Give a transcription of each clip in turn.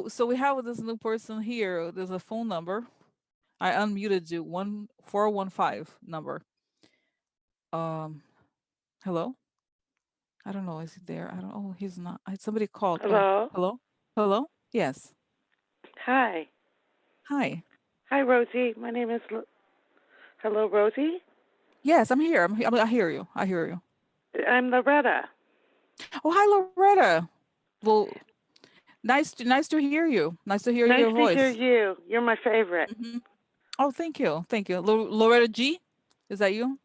so we have this new person here. There's a phone number. I unmuted you. 1415 number. Um, hello. I don't know. Is he there? I don't. Oh, he's not. Somebody called. Oh, Hello. hello. Hello. Yes. Hi. Hi. Hi, Rosie. My name is. Hello, Rosie. Yes, I'm here. I hear you. I hear you. I'm Loretta. Oh, hi, Loretta. Well, nice to hear you. Nice to hear your Nice to hear voice. you. You're my favorite. Hmm. Oh, thank you. Thank you. Loretta G. Is that you?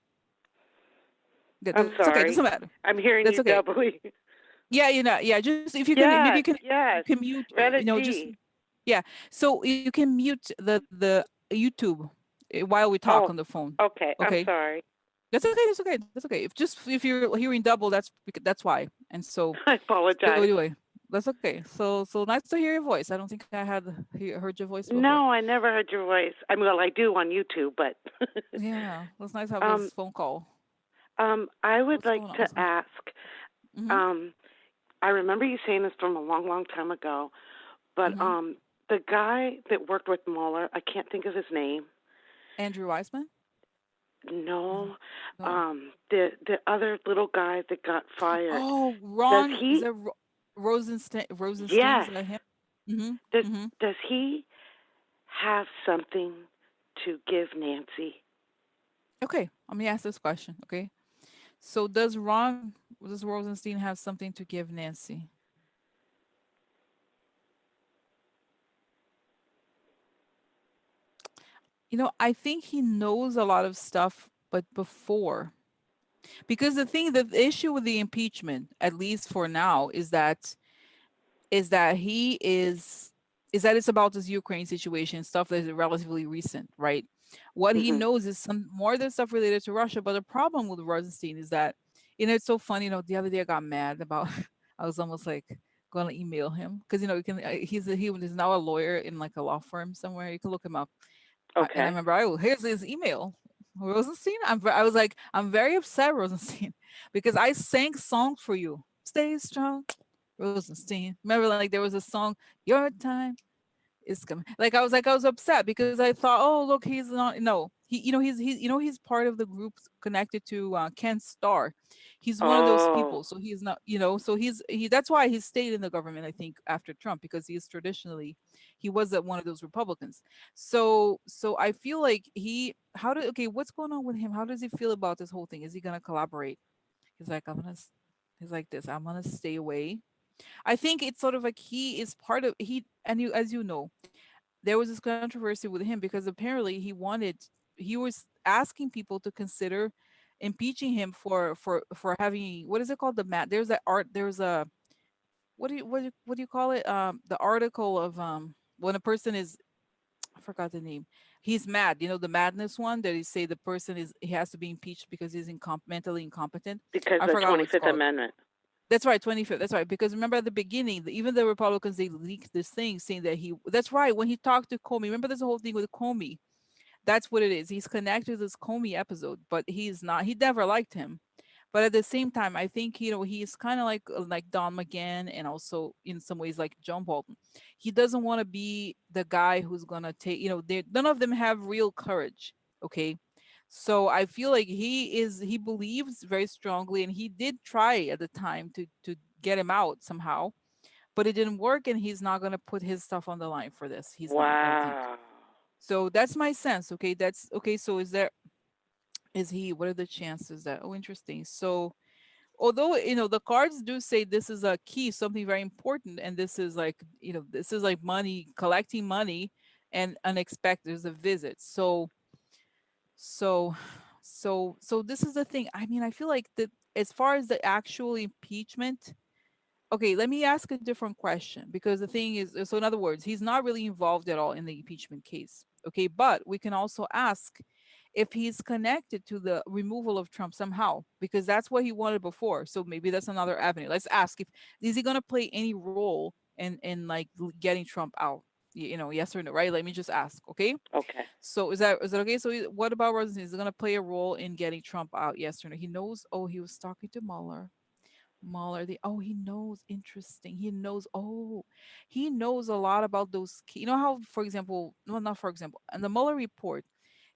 Yeah, I'm that's okay. Doesn't sorry. matter. I'm hearing That's you okay. doubly. Yeah, yeah. Just if you can, maybe you Yes, can, you yes. can mute. Retta Just G. yeah. So you can mute the YouTube while we talk on Oh, the phone. okay. I'm Okay. sorry. That's okay. That's okay. That's okay. If you're hearing double, that's why. And I so apologize. anyway, that's okay. So nice to hear your voice. I don't think I had heard your voice before. No, I never heard your voice. I mean, well, I do on YouTube, but Yeah, it was nice to have um, this phone call. I would What's like going on? to ask. Mm-hmm. Um, I remember you saying this from a long, long time ago, but Mm-hmm. the guy that worked with Muller, I can't think of his name. Andrew Weissman? No. No, No. the other little guy that got fired. Oh, Does Ron, is he? that Rosenstein? Rosenstein, is Yes. that him? Mm-hmm. Does Mm-hmm. does he have something to give Nancy? Okay, let me ask this question. Okay, so does Rosenstein have something to give Nancy? I think he knows a lot of stuff, but before, because the issue with the impeachment, at least for now, is that it's about this Ukraine situation, stuff that is relatively recent, right? What he Mhm. knows is some more of the stuff related to Russia. But the problem with Rosenstein is that, it's so funny. The other day I got mad about. I was almost like going to email him because you can. He is now a lawyer in like a law firm somewhere. You can look him up. And I Okay. remember, here's his email. Rosenstein. I was like, I'm very upset, Rosenstein, because I sang songs for you. Stay strong, Rosenstein. Remember, like there was a song, Your Time is coming. Like I was upset because I thought, oh look, he's not. No, he's part of the group connected to Ken Starr. He's one of those Oh. people, so he's not. So he. That's why he stayed in the government. I think after Trump, because he's traditionally he was one of those Republicans. So I feel like okay, what's going on with him? How does he feel about this whole thing? Is he gonna collaborate? He's like, he's like this. I'm gonna stay away. I think it's sort of like he is part of he and you as you know, there was this controversy with him because apparently he was asking people to consider impeaching him for having, what is it called, there's a what do you call it, the article of when a person is, I forgot the name. He's mad, the madness one that he say the person he has to be impeached because he's mentally incompetent. Because I the forgot what it's 25th called. Amendment. That's right, 25th. That's right. Because remember at the beginning, even the Republicans, they leaked this thing saying that that's right. When he talked to Comey, remember there's a whole thing with Comey. That's what it is. He's connected to this Comey episode, but he's not, he never liked him. But at the same time, I think, he's kind of like Don McGahn, and also in some ways like John Bolton. He doesn't want to be the guy who's going to take, none of them have real courage. Okay. So I feel like he believes very strongly, and he did try at the time to get him out somehow, but it didn't work, and he's not going to put his stuff on the line for this. He's not, I think. Wow. So that's my sense. Okay, that's okay. So what are the chances that, oh, interesting. So although, the cards do say this is a key, something very important, and this is like money, collecting money, and unexpected, there's a visit. So so this is the thing. I mean, I feel like that as far as the actual impeachment, okay, let me ask a different question, because the thing is, so in other words, he's not really involved at all in the impeachment case. Okay, but we can also ask if he's connected to the removal of Trump somehow, because that's what he wanted before. So maybe that's another avenue. Let's ask, if is he going to play any role in like getting Trump out? Yes or no, right? Let me just ask, okay? Okay. So is that okay? So what about Rosenstein? Is he going to play a role in getting Trump out? Yes or no? He knows. Oh, he was talking to Mueller. Muller, he knows. Interesting. He knows. Oh, he knows a lot about those. You know how, for example, no, not for example, in the Mueller report,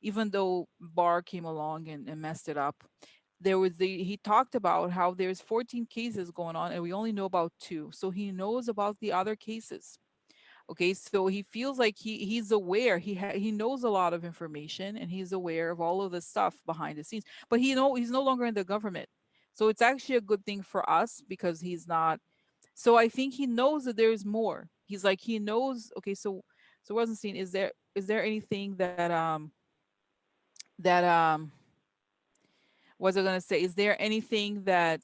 even though Barr came along and messed it up, he talked about how there's 14 cases going on and we only know about two. So he knows about the other cases. Okay, so he feels like he's aware. He knows a lot of information and he's aware of all of the stuff behind the scenes. But he's no longer in the government, so it's actually a good thing for us because he's not. So I think he knows that there's more. He's like he knows. Okay, so Rosenstein, is there anything that was I gonna say? Is there anything that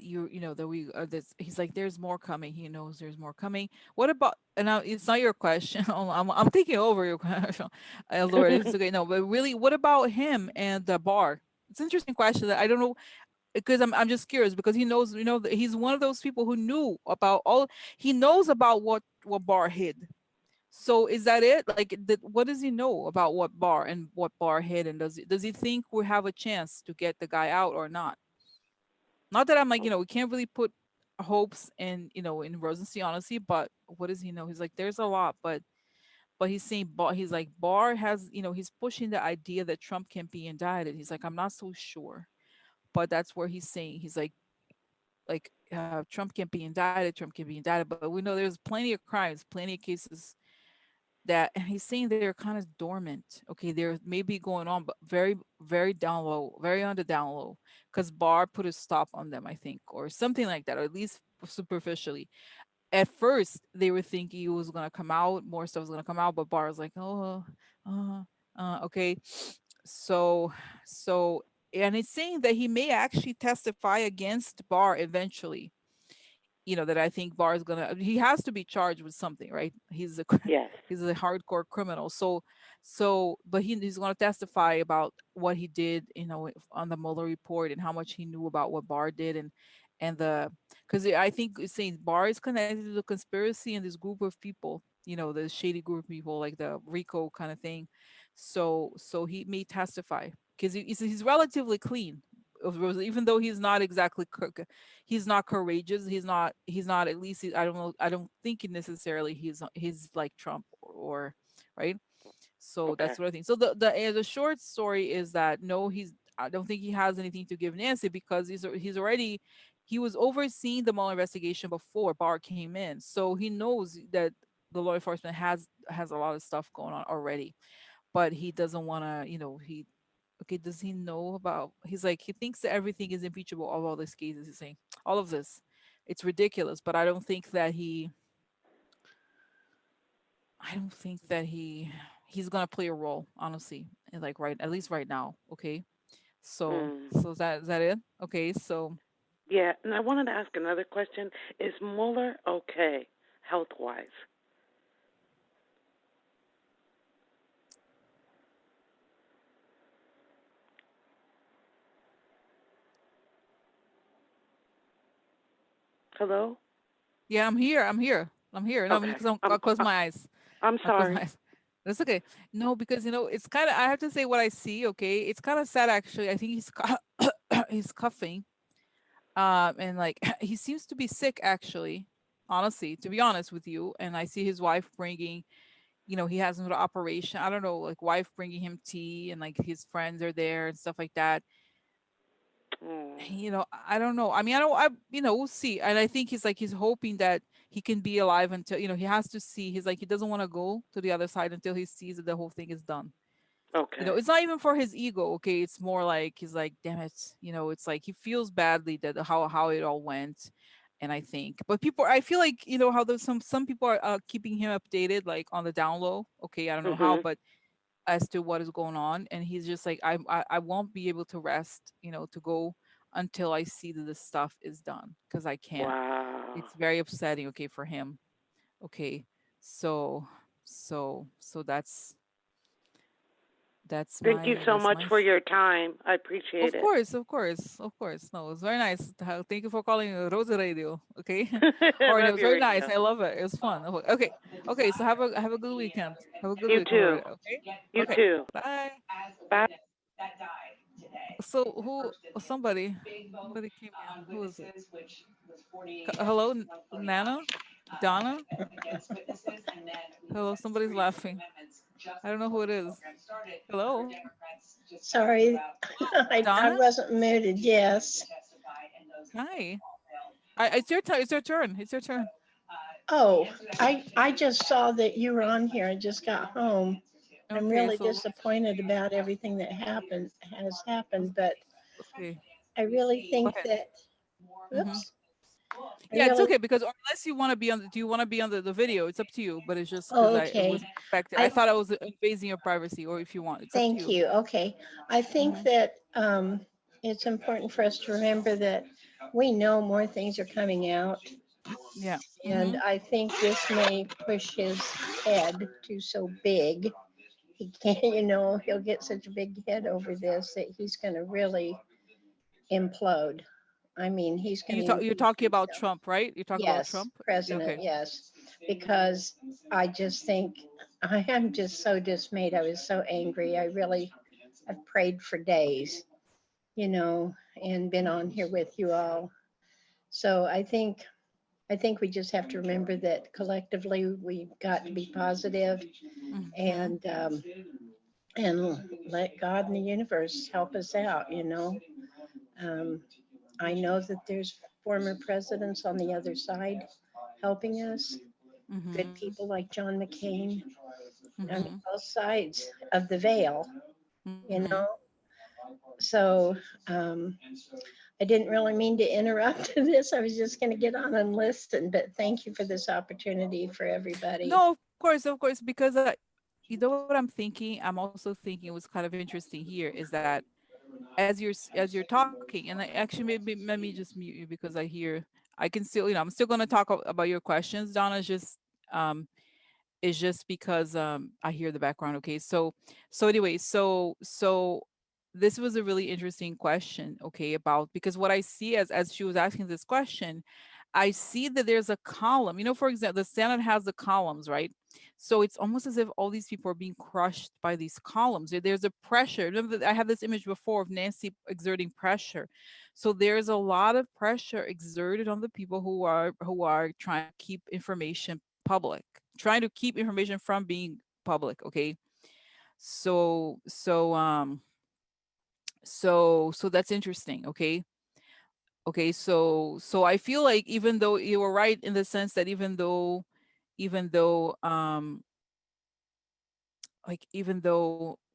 you know that we that's he's like there's more coming. He knows there's more coming. What about, and now it's not your question. I'm taking over your question. Lord, it's okay. No, but really, what about him and the bar? It's an interesting question that I don't know, because I'm just curious because he knows, that he's one of those people who knew about all. He knows about what Barr hid. So is that it? Like, what does he know about what Barr and what Barr hid, and does he think we have a chance to get the guy out or not? Not that I'm like, we can't really put hopes in Rosenstein, honestly, but what does he know? He's like, there's a lot, but he's saying, he's like, Barr has, he's pushing the idea that Trump can be indicted. He's like, I'm not so sure, but that's where he's saying, he's like Trump can't be indicted, Trump can be indicted, but we know there's plenty of crimes, plenty of cases that, and he's saying they're kind of dormant. Okay, they're maybe going on, but very, very down low, very on the down low, because Barr put a stop on them, I think, or something like that, or at least superficially. At first, they were thinking it was gonna come out, more stuff was gonna come out, but Barr was like, oh, okay, so, so, and it's saying that he may actually testify against Barr eventually. That I think Barr is gonna. He has to be charged with something, right? Yes. He's a hardcore criminal. But he's gonna testify about what he did, on the Mueller report and how much he knew about what Barr did, and because I think it's saying Barr is connected to the conspiracy and this group of people, the shady group of people, like the RICO kind of thing. So he may testify because he's relatively clean, even though he's not exactly he's not courageous. He's not at least I don't know. I don't think necessarily he's like Trump, or right. So Okay. that's what I think. So the short story is that no, I don't think he has anything to give Nancy because he was overseeing the Mueller investigation before Barr came in, so he knows that the law enforcement has a lot of stuff going on already, but he doesn't want to, he okay, does he know about, he's like, he thinks that everything is impeachable of all these cases. He's saying all of this, it's ridiculous, but I don't think that he's gonna play a role, honestly. And like, right, at least right now. Okay. So Mm. is that it? Okay, so Yeah, and I wanted to ask another question. Is Mueller okay, health wise? Hello? yeah, I'm here. No, Okay. because I'll close my eyes. I'm I'll close my sorry. eyes. That's okay. No, because it's kind of, I have to say what I see. Okay, it's kind of sad actually. I think he's coughing. And like he seems to be sick actually, honestly, to be honest with you. And I see his wife bringing, he has another operation, I don't know, like wife bringing him tea, and like his friends are there and stuff like that. Mm. I don't know, I mean, I don't, we'll see. And I think he's hoping that he can be alive until, he has to see, he's like, he doesn't want to go to the other side until he sees that the whole thing is done. Okay. It's not even for his ego. Okay, it's more like he's like, damn it. It's like he feels badly that how it all went. And I think, but people, I feel like, how there's some people are keeping him updated, like on the down low. Okay, I don't know how, Mhm. but as to what is going on, and he's just like, I won't be able to rest, to go until I see that this stuff is done, because I can't. Wow. It's very upsetting. Okay, for him. Okay, so so Thank you so that's much my. for your time. I appreciate Of it. course, of course, of course. No, it's very nice. Thank you for calling Rosa Radio. Okay, I or it love was your very nice. radio. I love it. It was fun. Okay, okay. So have a good weekend. Have a good You weekend, too. Loretta. Okay, You okay. too. Bye. Bye. So who? Somebody came in. Who is it? Hello, Nana, Donna. Hello, somebody's laughing. I don't know who it is. Hello, Sorry, I Donna. wasn't muted. Yes. Hi. It's your turn. It's your turn. It's your turn. Oh, I just saw that you were on here. I just got home. I'm Okay, really so disappointed about everything that has happened, but okay, I really go think ahead. that, Hmm. oops, I Yeah, it's really, okay because unless you want to be on, do you want to be on the video? It's up to you. But it's just because oh, I okay. wasn't expected. I I thought I was invading your privacy, or if you want, it's up to thank you. you. Okay. I think Hmm. that it's important for us to remember that we know more things are coming out. Yeah. And Hmm. I think this may push his head to so big. He can't, he'll get such a big head over this that he's going to really implode. I mean, he's going to You're impeach talking about himself. Trump, right? You're talking about Yes, Trump. Yeah, President, okay. yes. Because I just think I am just so dismayed. I was so angry. I've prayed for days, and been on here with you all. So I think we just have to remember that collectively we've got to be positive Hmm. and let God and the universe help us out. Um, I know that there's former presidents on the other side helping us, good Hmm. people like John McCain, on Hmm. both sides of the veil, you Hmm. know. So I didn't really mean to interrupt this. I was just going to get on and listen, but thank you for this opportunity for everybody. No, of course, because you know what I'm thinking. I'm also thinking what's kind of interesting here is that as you're talking, and I actually maybe let me just mute you because I can still, I'm still going to talk about your questions. Donna is just because I hear the background. Okay, so anyway, so this was a really interesting question. Okay, about because what I see as she was asking this question, I see that there's a column. For example, the Senate has the columns, right? So it's almost as if all these people are being crushed by these columns. There's a pressure. Remember, I had this image before of Nancy exerting pressure. So there's a lot of pressure exerted on the people who are trying to keep information public, trying to keep information from being public. Okay, so that's interesting. Okay, so I feel like even though you were right in the sense that even though even though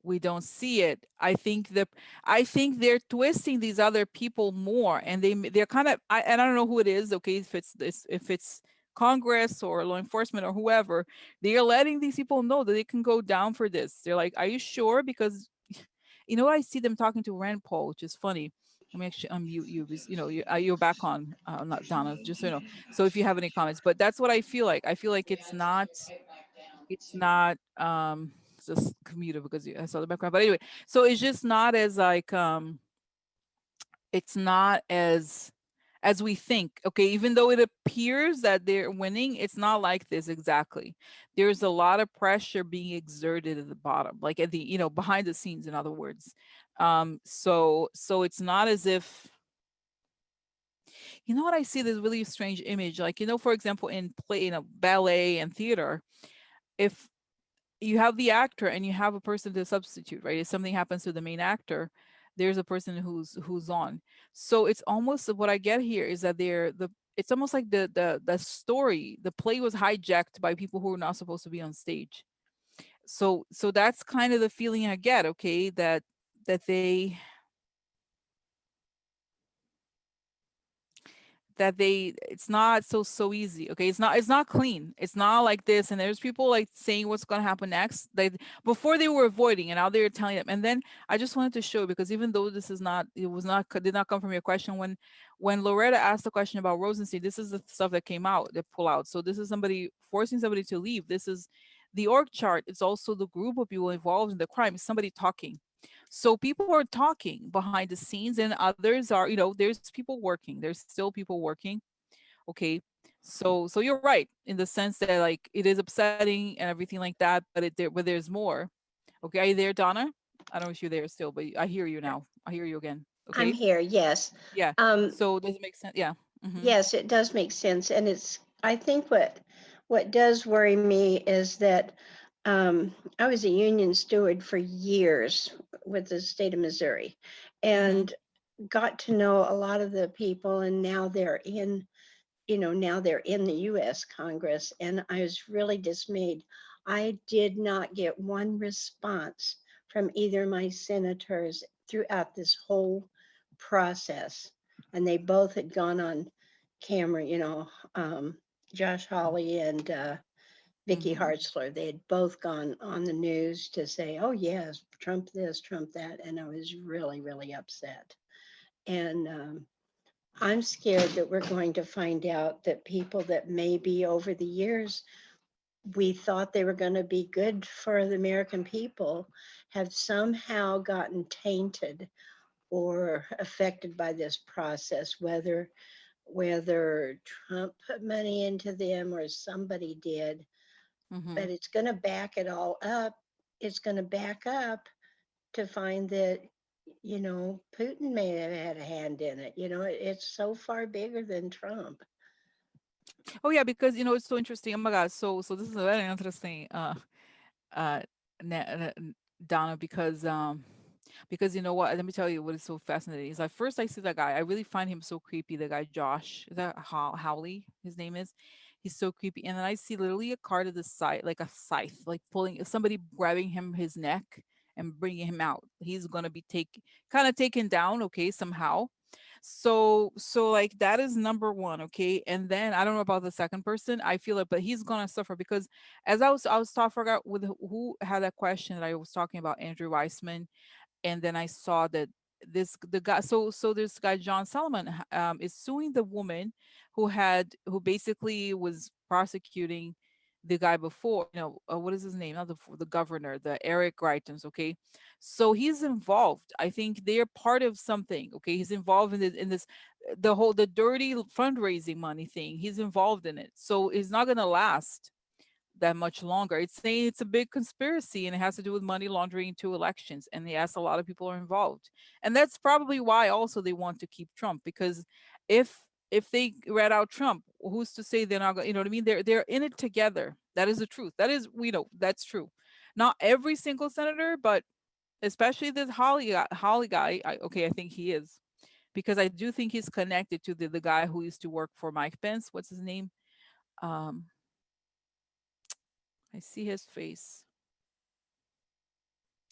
we don't see it, I think they're twisting these other people more, and they're kind of and I don't know who it is. Okay, if it's Congress or law enforcement or whoever, they are letting these people know that they can go down for this. They're like, are you sure? Because I see them talking to Rand Paul, which is funny. Let me actually unmute you because you're back on, not Donna, just so you know. So if you have any comments, but that's what I feel like. I feel like it's not just commuter because I saw the background. But anyway, so it's just not as like it's not as we think. Okay, even though it appears that they're winning, it's not like this exactly. There's a lot of pressure being exerted at the bottom, like at the behind the scenes, in other words. So it's not as if what I see, this really strange image, like for example, in play, ballet and theater, if you have the actor and you have a person to substitute, right? If something happens to the main actor, there's a person who's on. So it's almost what I get here is that it's almost like the story, the play was hijacked by people who are not supposed to be on stage. So that's kind of the feeling I get. Okay, that they it's not so easy. Okay, it's not clean, it's not like this, and there's people like saying what's going to happen next. Before they were avoiding, and now they're telling them. And then I just wanted to show, because even though this is not it was not did not come from your question, when Loretta asked the question about Rosenstein, this is the stuff that came out, that pull out. So this is somebody forcing somebody to leave. This is the org chart. It's also the group of people involved in the crime. It's somebody talking. So people are talking behind the scenes, and others are, there's people working. There's still people working. Okay. So you're right in the sense that, like, it is upsetting and everything like that, but there's more. Okay. Are you there, Donna? I don't know if you're there still, but I hear you now. I hear you again. I'm Okay. here. Yes. Yeah. Um, So does it make sense? Yeah. Mm-hmm. yes, it does make sense, and I think what does worry me is that I was a union steward for years with the state of Missouri, Mm-hmm. and got to know a lot of the people, and now they're in the US Congress, and I was really dismayed. I did not get one response from either of my senators throughout this whole process. And they both had gone on camera, Josh Hawley and Vicky Mm-hmm. Hartzler. They had both gone on the news to say, oh, yes, Trump this, Trump that. And I was really, really upset. And I'm scared that we're going to find out that people that maybe over the years we thought they were going to be good for the American people have somehow gotten tainted or affected by this process, whether Trump put money into them or somebody did. Mm-hmm. But it's going to back it all up. It's going to back up to find that Putin may have had a hand in it. It's so far bigger than Trump. Oh yeah, because it's so interesting. Oh my God. So this is very interesting. Uh, Donna, because you know what? Let me tell you what is so fascinating is at first I see that guy. I really find him so creepy. The guy Josh, is that Howley? His name is. He's so creepy. And then I see literally a card at the side, like a scythe, like pulling somebody grabbing him his neck and bringing him out. He's gonna be kind of taken down, okay, somehow. So like that is number one, okay. And then I don't know about the second person. I feel it, but he's gonna suffer because as I was talking, forgot with who had that question that I was talking about Andrew Weissman, and then I saw that the guy so this guy John Solomon is suing the woman who basically was prosecuting the guy before, what is his name, not the governor, the Eric Greitens, okay. So he's involved. I think they're part of something, okay. He's involved in this the dirty fundraising money thing. He's involved in it, so it's not going to last that much longer. It's saying it's a big conspiracy and it has to do with money laundering to elections. And yes, a lot of people are involved. And that's probably why also they want to keep Trump, because if they rat out Trump, who's to say they're not going, you know what I mean? They're in it together. That is the truth. That is, we know that's true. Not every single senator, but especially this Holly guy. Okay, I think he is, because I do think he's connected to the guy who used to work for Mike Pence. What's his name? Um, I see his face.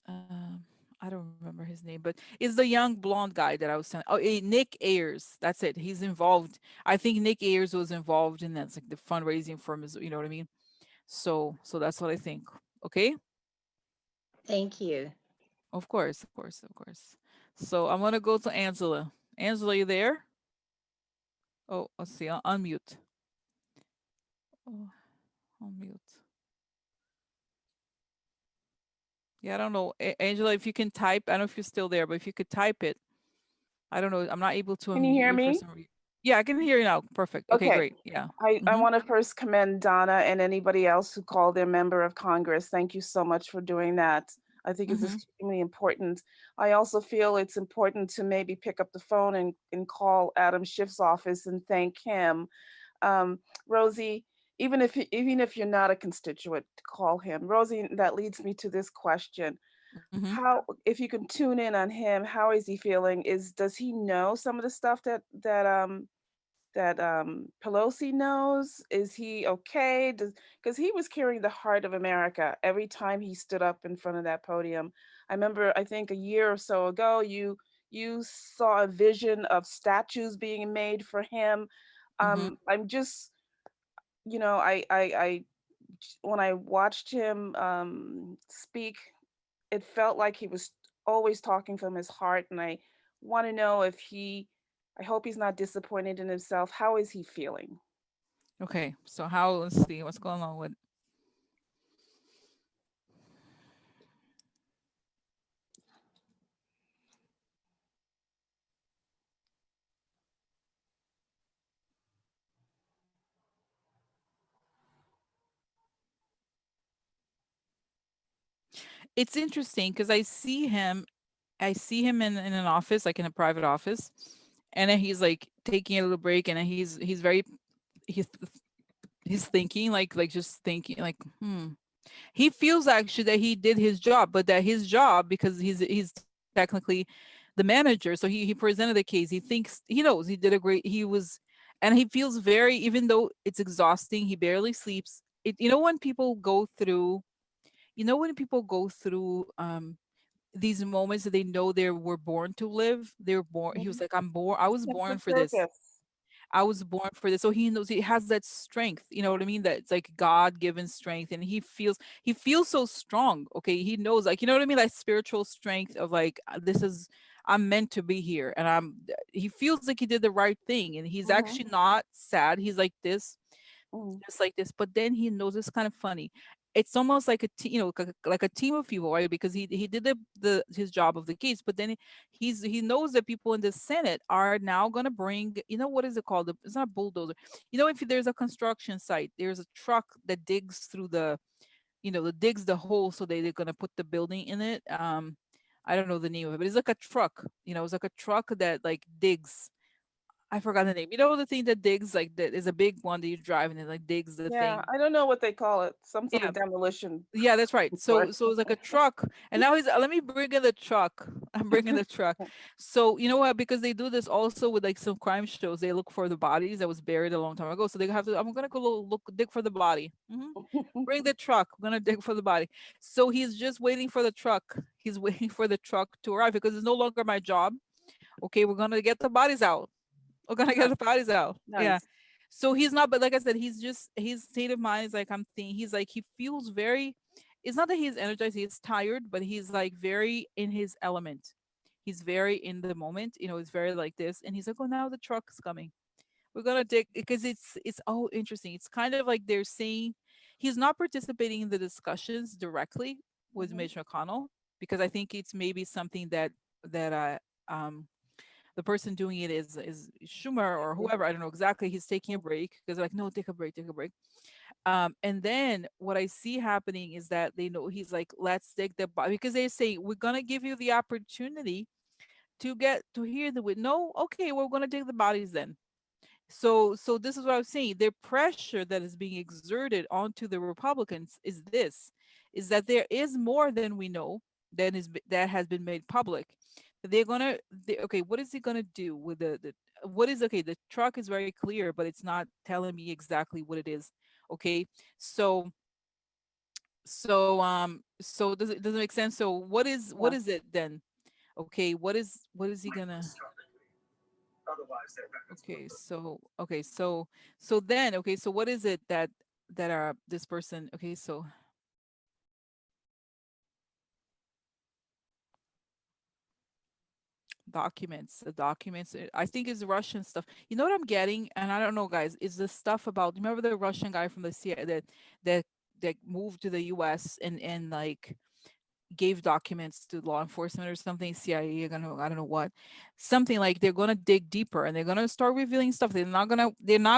Um, I don't remember his name, but it's the young blonde guy that I was saying. Oh, Nick Ayers. That's it. He's involved. I think Nick Ayers was involved in that, like the fundraising for his, you know what I mean? So that's what I think. Okay? Thank you. Of course, of course, of course. So I'm gonna go to Angela. Angela, you there? Oh, let's see. I'll unmute. Oh, unmute. Yeah, I don't know. Angela, if you can type, I don't know if you're still there, but if you could type it, I don't know. I'm not able to Can you unmute hear you for me? some reason. Yeah, I can hear you now. Perfect. Okay, Okay. great. Yeah. I Mm-hmm. want to first commend Donna and anybody else who called their member of Congress. Thank you so much for doing that. I think it's Mm-hmm. extremely important. I also feel it's important to maybe pick up the phone and call Adam Schiff's office and thank him. Rosie, even if you're not a constituent, call him. Rosie, that leads me to this question. Mm-hmm. How, if you can tune in on him, how is he feeling? Does he know some of the stuff that Pelosi knows? Is he okay? Because he was carrying the heart of America every time he stood up in front of that podium. I remember, I think a year or so ago, you saw a vision of statues being made for him. Mm-hmm. I'm just, I when I watched him speak, it felt like he was always talking from his heart, and I want to know if I hope he's not disappointed in himself. How is he feeling? Okay. So let's see what's going on with. it's interesting because I see him in an office, like in a private office, and then he's like taking a little break, and then he's very he's he's thinking like just thinking like he feels actually that he did his job, but that his job, because he's technically the manager, so he presented the case. He thinks he knows he did a great. He was, and he feels very, even though it's exhausting. He barely sleeps. You know when people go through, when people go through these moments that they know they were born to live. They're born. He was Mhm. like, I'm born. I was Sense born of for this. purpose. I was born for this. So he knows he has that strength. You know what I mean? That it's like God given strength. And he feels so strong. Okay. He knows, like, you know what I mean? That spiritual strength of like, this is, I'm meant to be here. And he feels like he did the right thing. And he's Mhm. actually not sad. He's like this, Mhm. just like this. But then he knows, it's kind of funny. It's almost like like a team of people, right? Because he did the his job of the case, but then he knows that people in the Senate are now gonna bring, what is it called? It's not a bulldozer. If there's a construction site, there's a truck that digs through that digs the hole, so they're gonna put the building in it. I don't know the name of it, but it's like a truck. It's like a truck that like digs. I forgot the name. The thing that digs, like, that is a big one that you drive and it like digs the Yeah, thing. I don't know what they call it. Some sort Yeah, of demolition yeah, that's right. work. So it's like a truck, and now he's let me bring in the truck. I'm bringing the truck. So you know what? Because they do this also with like some crime shows. They look for the bodies that was buried a long time ago. So they have to. I'm gonna go look dig for the body. Bring the truck. I'm gonna dig for the body. So he's just waiting for the truck. He's waiting for the truck to arrive because it's no longer my job. Okay, we're gonna get the bodies out. We're gonna get Nice, the bodies out. Yeah. nice. So he's not, but like I said, he's just his state of mind is like I'm thinking. He's like he feels very. It's not that he's energized. He's tired, but he's like very in his element. He's very in the moment. He's very like this, and he's like, "Oh, now the truck's coming. We're gonna dig," because it's oh interesting. It's kind of like they're saying he's not participating in the discussions directly with Mhm. Mitch McConnell, because I think it's maybe something that the person doing it is Schumer or whoever. I don't know exactly. He's taking a break because they're like, no, take a break, take a break. And then what I see happening is that they know he's like, let's take the because they say we're gonna give you the opportunity to get to hear the wit. No, okay, we're gonna take the bodies then. So this is what I was saying. The pressure that is being exerted onto the Republicans is that there is more than we know that has been made public. They're gonna okay, what is he gonna do with the what is okay, the truck is very clear, but it's not telling me exactly what it is. Okay. So so does it make sense? So what Yeah. is it then? Okay, what is he gonna okay, so then okay, so what is it that this person okay, so the documents I think is Russian stuff. You know what I'm getting, and I don't know, guys, is the stuff about, remember the Russian guy from the CIA that that moved to the US and like gave documents to law enforcement or something, CIA, I don't know what, something like they're gonna dig deeper and they're gonna start revealing stuff. They're not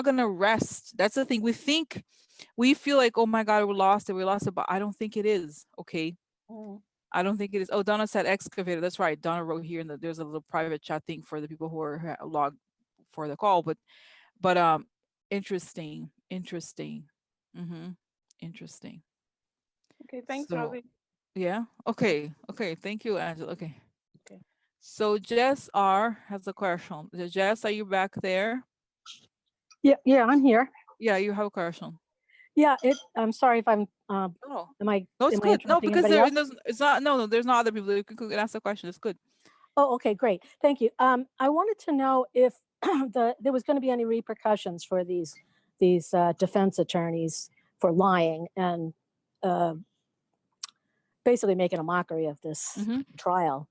gonna rest. That's the thing. We feel like, oh my God, we lost it, but I don't think it is. Okay, Mhm. I don't think it is. Oh, Donna said excavator. That's right. Donna wrote here, and there's a little private chat thing for the people who are logged for the call. But interesting, interesting, mm-hmm, interesting. Okay, thanks, So Rosie. yeah, okay, okay. Thank you, Angela. Okay. Okay. So Jess R has a question. Jess, are you back there? Yeah, yeah, I'm here. Yeah, you have a question. Yeah, I'm sorry if I'm. No, Am I no, it's am I good. No, interrupting because anybody else? it's not. No, no, there's not other people. You can ask the question. It's good. Oh, okay, great. Thank you. I wanted to know if there was going to be any repercussions for these defense attorneys for lying and uh, basically making a mockery of this Hmm. trial.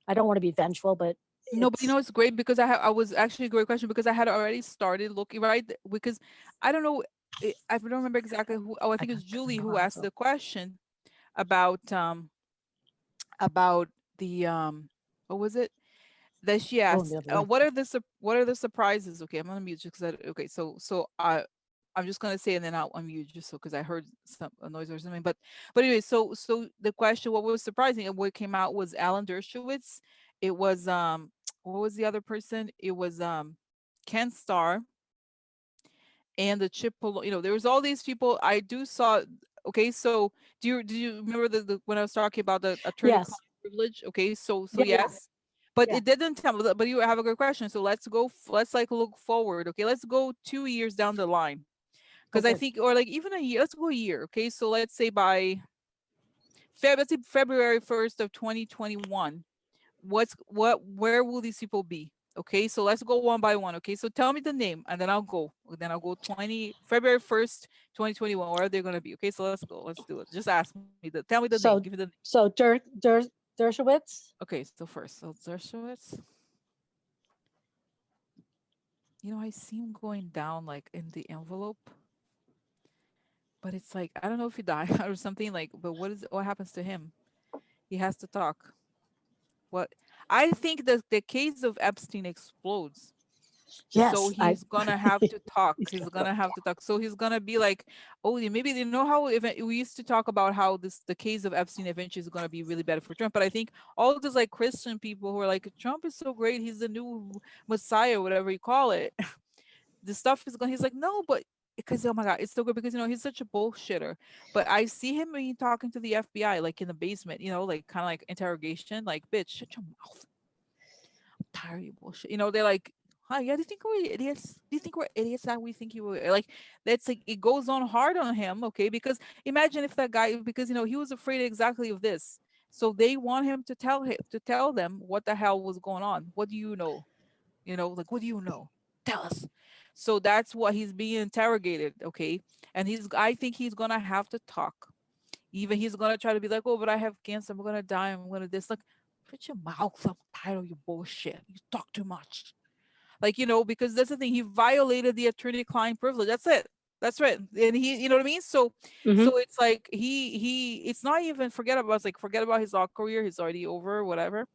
I don't want to be vengeful, but No, but it's it's great because I was actually a great question because I had already started looking right because I don't know. I don't remember exactly who. Oh, I I think it's got Julie the who car, asked so the question about about the what was it that she oh, the asked? other way. What are the surprises? Okay, I'm gonna mute you because okay. So I'm just gonna say, and then I'll unmute just so because I heard some a noise or something. But anyway, so the question, what was surprising and what came out was Alan Dershowitz. It was what was the other person? It was Ken Starr and the Cipollone. There was all these people. I do saw. Okay, so do you remember the when I was talking about the attorney-client Yes. privilege? Okay, so Yeah. Yeah. yes, but Yeah. it didn't tell me. But you have a good question. So let's go. Let's like look forward. Okay, let's go 2 years down the line because I Okay. think, or like even a year. Let's go a year. Okay, so let's say by let's say February 1st of 2021. Where will these people be? Okay, so let's go one by one. Okay, so tell me the name and then I'll go. Then I'll go February 1st, 2021. Where are they gonna be? Okay, so let's go. Let's do it. Just ask me tell me the name. So Give me the name. so Dershowitz. Okay, so first, so Dershowitz. I see him going down like in the envelope, but it's like I don't know if he died or something like. But what happens to him? He has to talk. What I think the case of Epstein explodes. So Yes. he's gonna have to talk. He's gonna have to talk. So he's gonna be like, oh, maybe they know how we used to talk about how the case of Epstein eventually is gonna be really bad for Trump. But I think all these like Christian people who are like, Trump is so great, he's the new Messiah, whatever you call it. The stuff is going. He's like, no, but because oh my god, it's so good because he's such a bullshitter. But I see him when he's talking to the FBI, like in the basement, like kind of like interrogation, like, bitch, shut your mouth. I'm tired of your bullshit. They're like, hi, yeah, do you think we're idiots? Do you think we're idiots that we think you were like that's like it goes on hard on him, okay? Because imagine if that guy, because he was afraid exactly of this. So they want him to tell them what the hell was going on. What do you know? Like, what do you know? Tell us. So that's what he's being interrogated, okay? And I think he's gonna have to talk. Even he's gonna try to be like, oh, but I have cancer, I'm gonna die, I'm gonna this. Like, put your mouth. I'm tired of your bullshit. You talk too much. Like, because that's the thing. He violated the attorney-client privilege. That's it. That's right. And he, you know what I mean? So Mhm. so it's like it's not even forget about his law career. He's already over, whatever.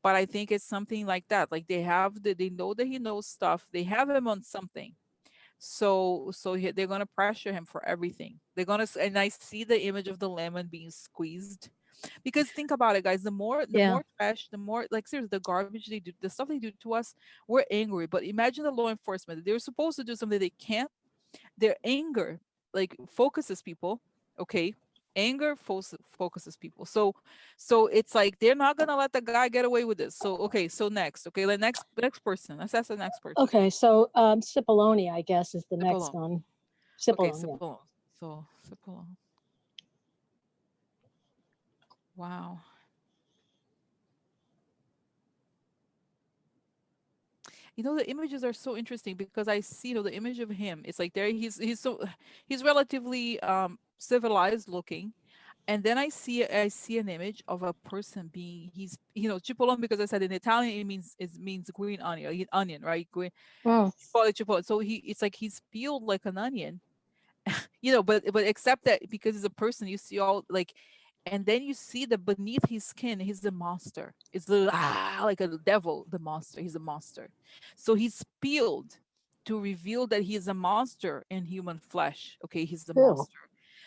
But I think it's something like that. Like they know that he knows stuff. They have him on something. So they're gonna pressure him for everything. And I see the image of the lemon being squeezed, because think about it, guys. The Yeah. more trash, the more like seriously, the garbage they do, the stuff they do to us, we're angry. But imagine the law enforcement. They're supposed to do something they can't. Their anger like focuses people. Okay, anger focuses people. So it's like they're not gonna let the guy get away with this. So okay, so next, okay, the next person. Let's ask the next person. Okay. So Cipollone, I guess, is the next Cipollone. one. Okay, Cipollone. Yeah. Cipollone. So Cipollone. Wow. The images are so interesting because I see, the image of him. It's like there he's relatively civilized looking. And then I see an image of a person being he's Cipollone, because I said in Italian it means green onion, onion, right? Green, Mm. call it Cipollone. So it's like he's peeled like an onion. But except that because he's a person, you see all like, and then you see that beneath his skin, he's a monster. It's like a devil, the monster. He's a monster. So he's peeled to reveal that he is a monster in human flesh. Okay, he's the Ew. monster.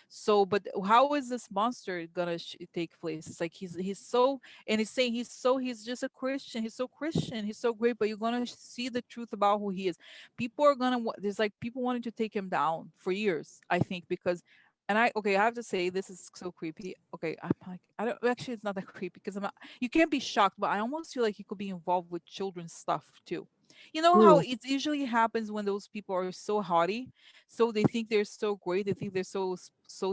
So, but how is this monster gonna take place? It's like he's so, and he's saying he's just a Christian. He's so Christian. He's so great, but you're gonna see the truth about who he is. People are gonna there's like people wanting to take him down for years, I think, because and I have to say this is so creepy. Okay, I'm like, I don't actually, it's not that creepy because I'm not, you can't be shocked, but I almost feel like he could be involved with children's stuff too. You know how Mm. it usually happens when those people are so haughty, so they think they're so great, they think they're so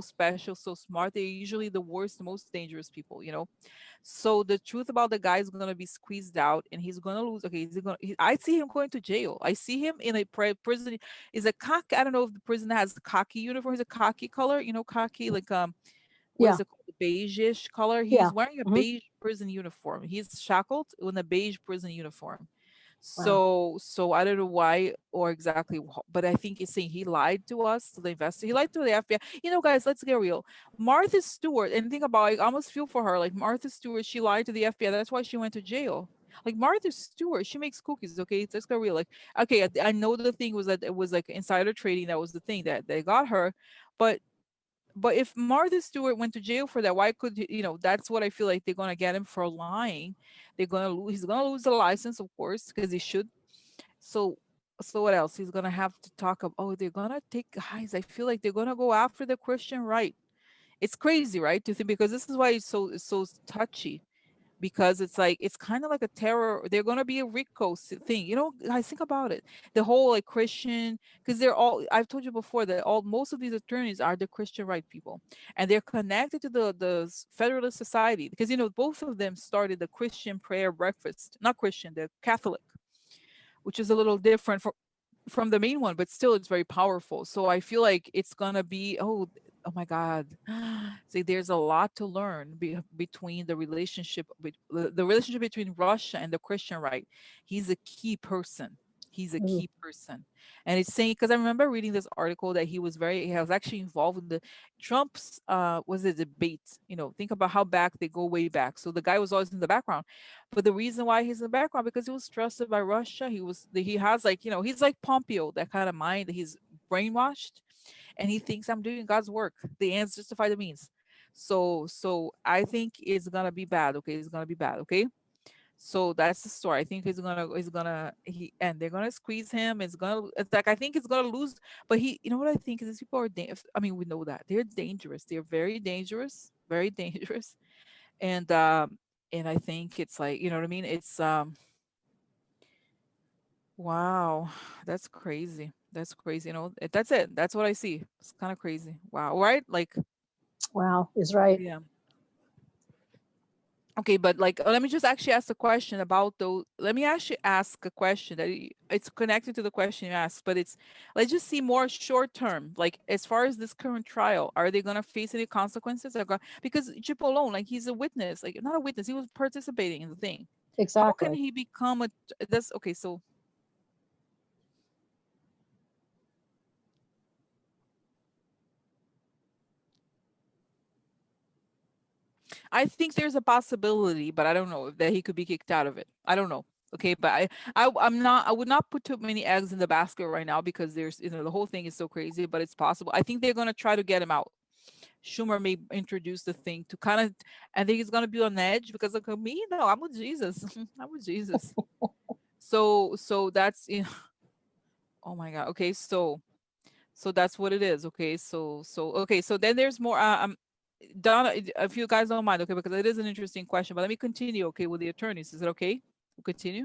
special, so smart. They're usually the worst, most dangerous people. So the truth about the guy is gonna be squeezed out, and he's gonna lose. Okay, I see him going to jail. I see him in a prison. Is a cock. I don't know if the prison has the khaki uniform. Is a khaki color. Khaki like what Yeah. is it called? Beige-ish color. Yeah. He's wearing a Mhm. beige prison uniform. He's shackled in a beige prison uniform. Wow. So I don't know why or exactly, but I think he's saying he lied to us, to the investor. He lied to the FBI. Guys, let's get real. Martha Stewart, and think about it, I almost feel for her. Like Martha Stewart, she lied to the FBI. That's why she went to jail. Like Martha Stewart, she makes cookies. Okay, let's go real. Like, okay, I know the thing was that it was like insider trading. That was the thing that they got her, but if Martha Stewart went to jail for that, why could that's what I feel like they're gonna get him for lying. They're gonna lose. He's gonna lose the license, of course, because he should. So what else? He's gonna have to talk about. Oh, they're gonna take guys. I feel like they're gonna go after the Christian right. It's crazy, right? To think because this is why it's so touchy because it's like it's kind of like a terror. They're gonna be a RICO thing, I think about it. The whole like Christian, because they're all. I've told you before that most of these attorneys are the Christian right people, and they're connected to the Federalist Society because both of them started the Christian prayer breakfast, not Christian, the Catholic, which is a little different from the main one, but still it's very powerful. So I feel like it's gonna be oh my God. See, there's a lot to learn between the relationship the relationship between Russia and the Christian right. He's a key person. He's a Ooh, key person. And it's saying because I remember reading this article that he was actually involved in the Trump's was a debate. Think about how back they go way back. So the guy was always in the background. But the reason why he's in the background because he was trusted by Russia. He has like, he's like Pompeo, that kind of mind that he's brainwashed and he thinks I'm doing God's work. The ends justify the means. So I think it's gonna be bad. Okay, it's gonna be bad. Okay. So that's the story. I think and they're gonna squeeze him. It's like I think it's gonna lose. But what I think is these people are I mean, we know that they're dangerous. They're very dangerous. And I think it's like, you know what I mean? It's wow, that's crazy. That's crazy. That's it. That's what I see. It's kind of crazy. Wow. Right? Like, wow, is right. yeah. Okay, but like, let me just actually ask a question about those. Let me actually ask a question that it's connected to the question you asked, but let's just see more short term. Like, as far as this current trial, are they gonna face any consequences? Because Cipollone, like, he's a witness, like not a witness, he was participating in the thing. How can Exactly. he become that's okay? So I think there's a possibility, but I don't know if that he could be kicked out of it. I don't know. Okay, but I would not put too many eggs in the basket right now because there's the whole thing is so crazy, but it's possible. I think they're gonna try to get him out. Schumer may introduce the thing to kind of I think he's gonna be on edge because like me, no, I'm with Jesus. I'm with Jesus. So that's oh my God. Okay, so that's what it is. Okay, so okay, so then there's more Donna, if you guys don't mind, okay, because it is an interesting question, but let me continue, okay, with the attorneys. Is it okay? We'll continue.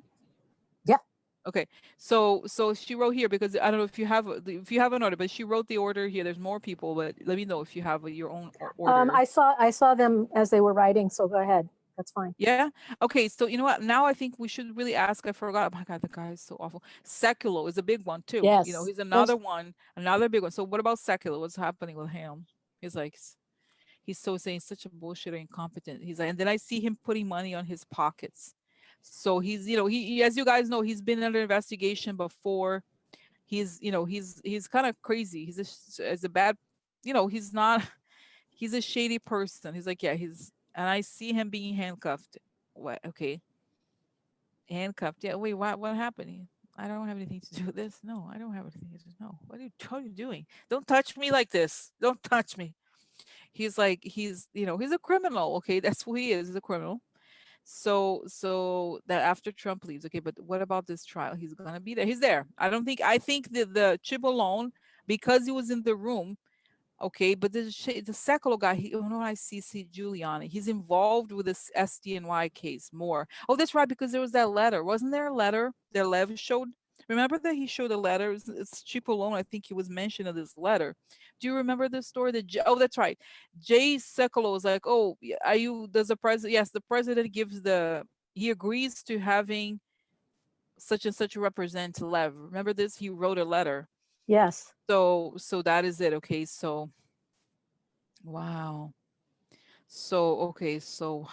Yeah. Okay. So she wrote here because I don't know if you have an order, but she wrote the order here. There's more people, but let me know if you have your own order. I saw them as they were writing, so go ahead. That's fine. Yeah. Okay. So you know what? Now I think we should really ask. I forgot. Oh my God, the guy is so awful. Seculo is a big one too. Yes. He's Yes. another one, another big one. So what about Seculo? What's happening with him? He's like, he's so saying such a bullshit or incompetent. He's like, and then I see him putting money on his pockets. So he's, as you guys know, he's been under investigation before. He's kind of crazy. He's a bad, he's not, he's a shady person. He's like, yeah, and I see him being handcuffed. What? Okay. Handcuffed. Yeah. Wait, what happened? I don't have anything to do with this. No, I don't have anything to do. No. What are you doing? Don't touch me like this. Don't touch me. He's like, he's a criminal. Okay. That's who he is. He's a criminal. So that after Trump leaves, okay, but what about this trial? He's gonna be there. He's there. I think that the Cipollone, because he was in the room, okay, but the Sekulow guy, I see Giuliani. He's involved with this SDNY case more. Oh, that's right, because there was that letter. Wasn't there a letter that Lev showed? Remember that he showed a letter? It's Cipollone. I think he was mentioned in this letter. Do you remember this story? Oh, that's right. Jay Sekulow was like, oh, are you? Does the president? Yes, the president he agrees to having such and such represent Lev. Remember this? He wrote a letter. Yes. So that is it. Okay, so wow. So okay, so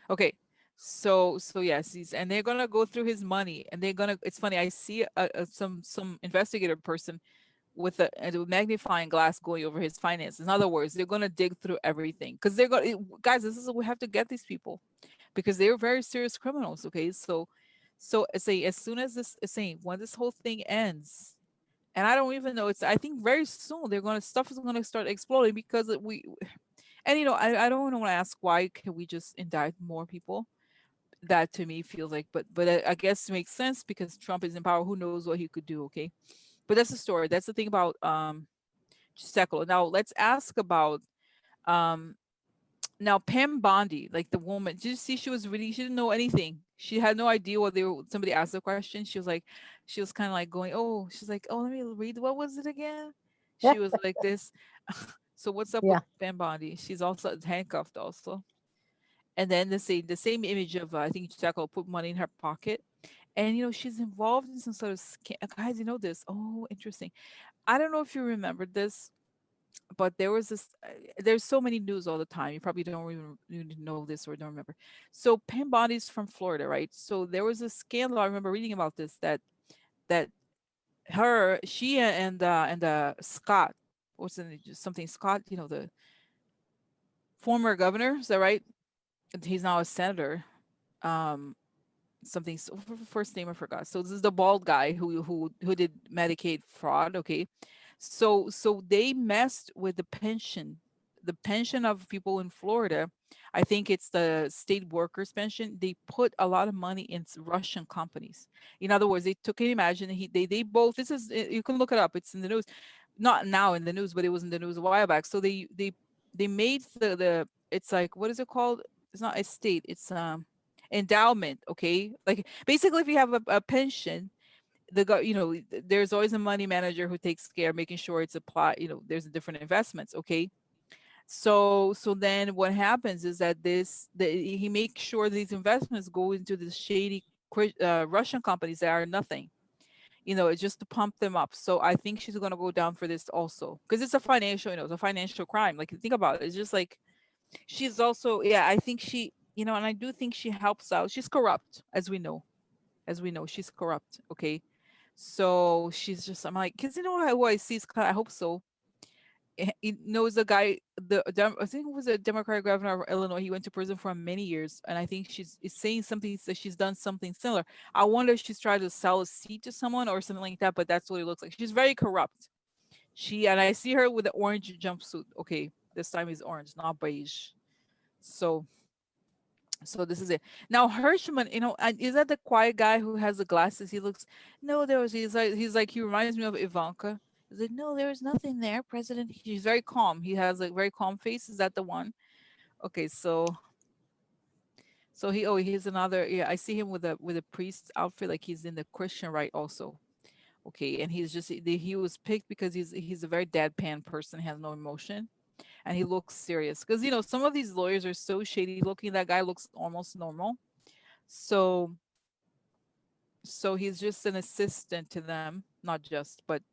okay. So yes, and they're gonna go through his money, and they're gonna. It's funny. I see some investigator person with a magnifying glass going over his finances. In other words, they're gonna dig through everything because they're gonna guys. This is we have to get these people because they're very serious criminals. Okay, so say as soon as this saying when this whole thing ends, and I don't even know, it's I think very soon they're gonna stuff is gonna start exploding because we and I don't want to ask why can we just indict more people. That to me feels like, but I guess it makes sense because Trump is in power. Who knows what he could do? Okay, but that's the story. That's the thing about Chisekalo. Now let's ask about um now Pam Bondi, like the woman. Did you see she was really she didn't know anything. She had no idea what they were. Somebody asked a question. She was like, she was kind of like going, oh, she's like, oh, let me read. What was it again? Yeah. She was like this. So what's up with Yeah. Pam Bondi? She's also handcuffed also. And then the same image of I think Chisekalo put money in her pocket. And she's involved in some sort of scam. Guys, you know this? Oh, interesting. I don't know if you remember this, but there was this. There's so many news all the time. You probably don't even know this or don't remember. So Pam Bondi's from Florida, right? So there was a scandal. I remember reading about this that she and Scott, what's the something Scott? The former governor. Is that right? He's now a senator. Um, something first name I forgot. So this is the bald guy who did Medicaid fraud. Okay, so they messed with the pension of people in Florida. I think it's the state workers pension. They put a lot of money in Russian companies. In other words, they took. Can you imagine? They both. This is you can look it up. It's in the news, not now in the news, but it was in the news a while back. So they made the it's like what is it called? It's not estate. It's endowment. Okay, like basically if you have a pension, there's always a money manager who takes care of making sure it's applied. There's different investments. Okay, so then what happens is that he makes sure these investments go into the shady Russian companies that are nothing. It's just to pump them up. So I think she's gonna go down for this also because it's a financial, it's a financial crime. Like think about it. It's just like she's also, yeah. I think and I do think she helps out. She's corrupt, as we know, she's corrupt. Okay, so she's just. I'm like, because who I see is kind. I hope so. He knows a guy, I think it was a Democratic governor of Illinois. He went to prison for many years, and I think she's is saying something that she's done something similar. I wonder if she's trying to sell a seat to someone or something like that. But that's what it looks like. She's very corrupt. And I see her with the orange jumpsuit. Okay, this time is orange, not beige. So so this is it. Now Hirschman, is that the quiet guy who has the glasses? He looks. No, there was. He's like he reminds me of Ivanka. He's like, no, there is nothing there, President. He's very calm. He has like very calm face. Is that the one? Okay, so he's another. Yeah, I see him with a priest outfit, like he's in the Christian right also. Okay, and he's just he was picked because he's a very deadpan person, has no emotion, and he looks serious. Because some of these lawyers are so shady looking. That guy looks almost normal. So he's just an assistant to them, not just, but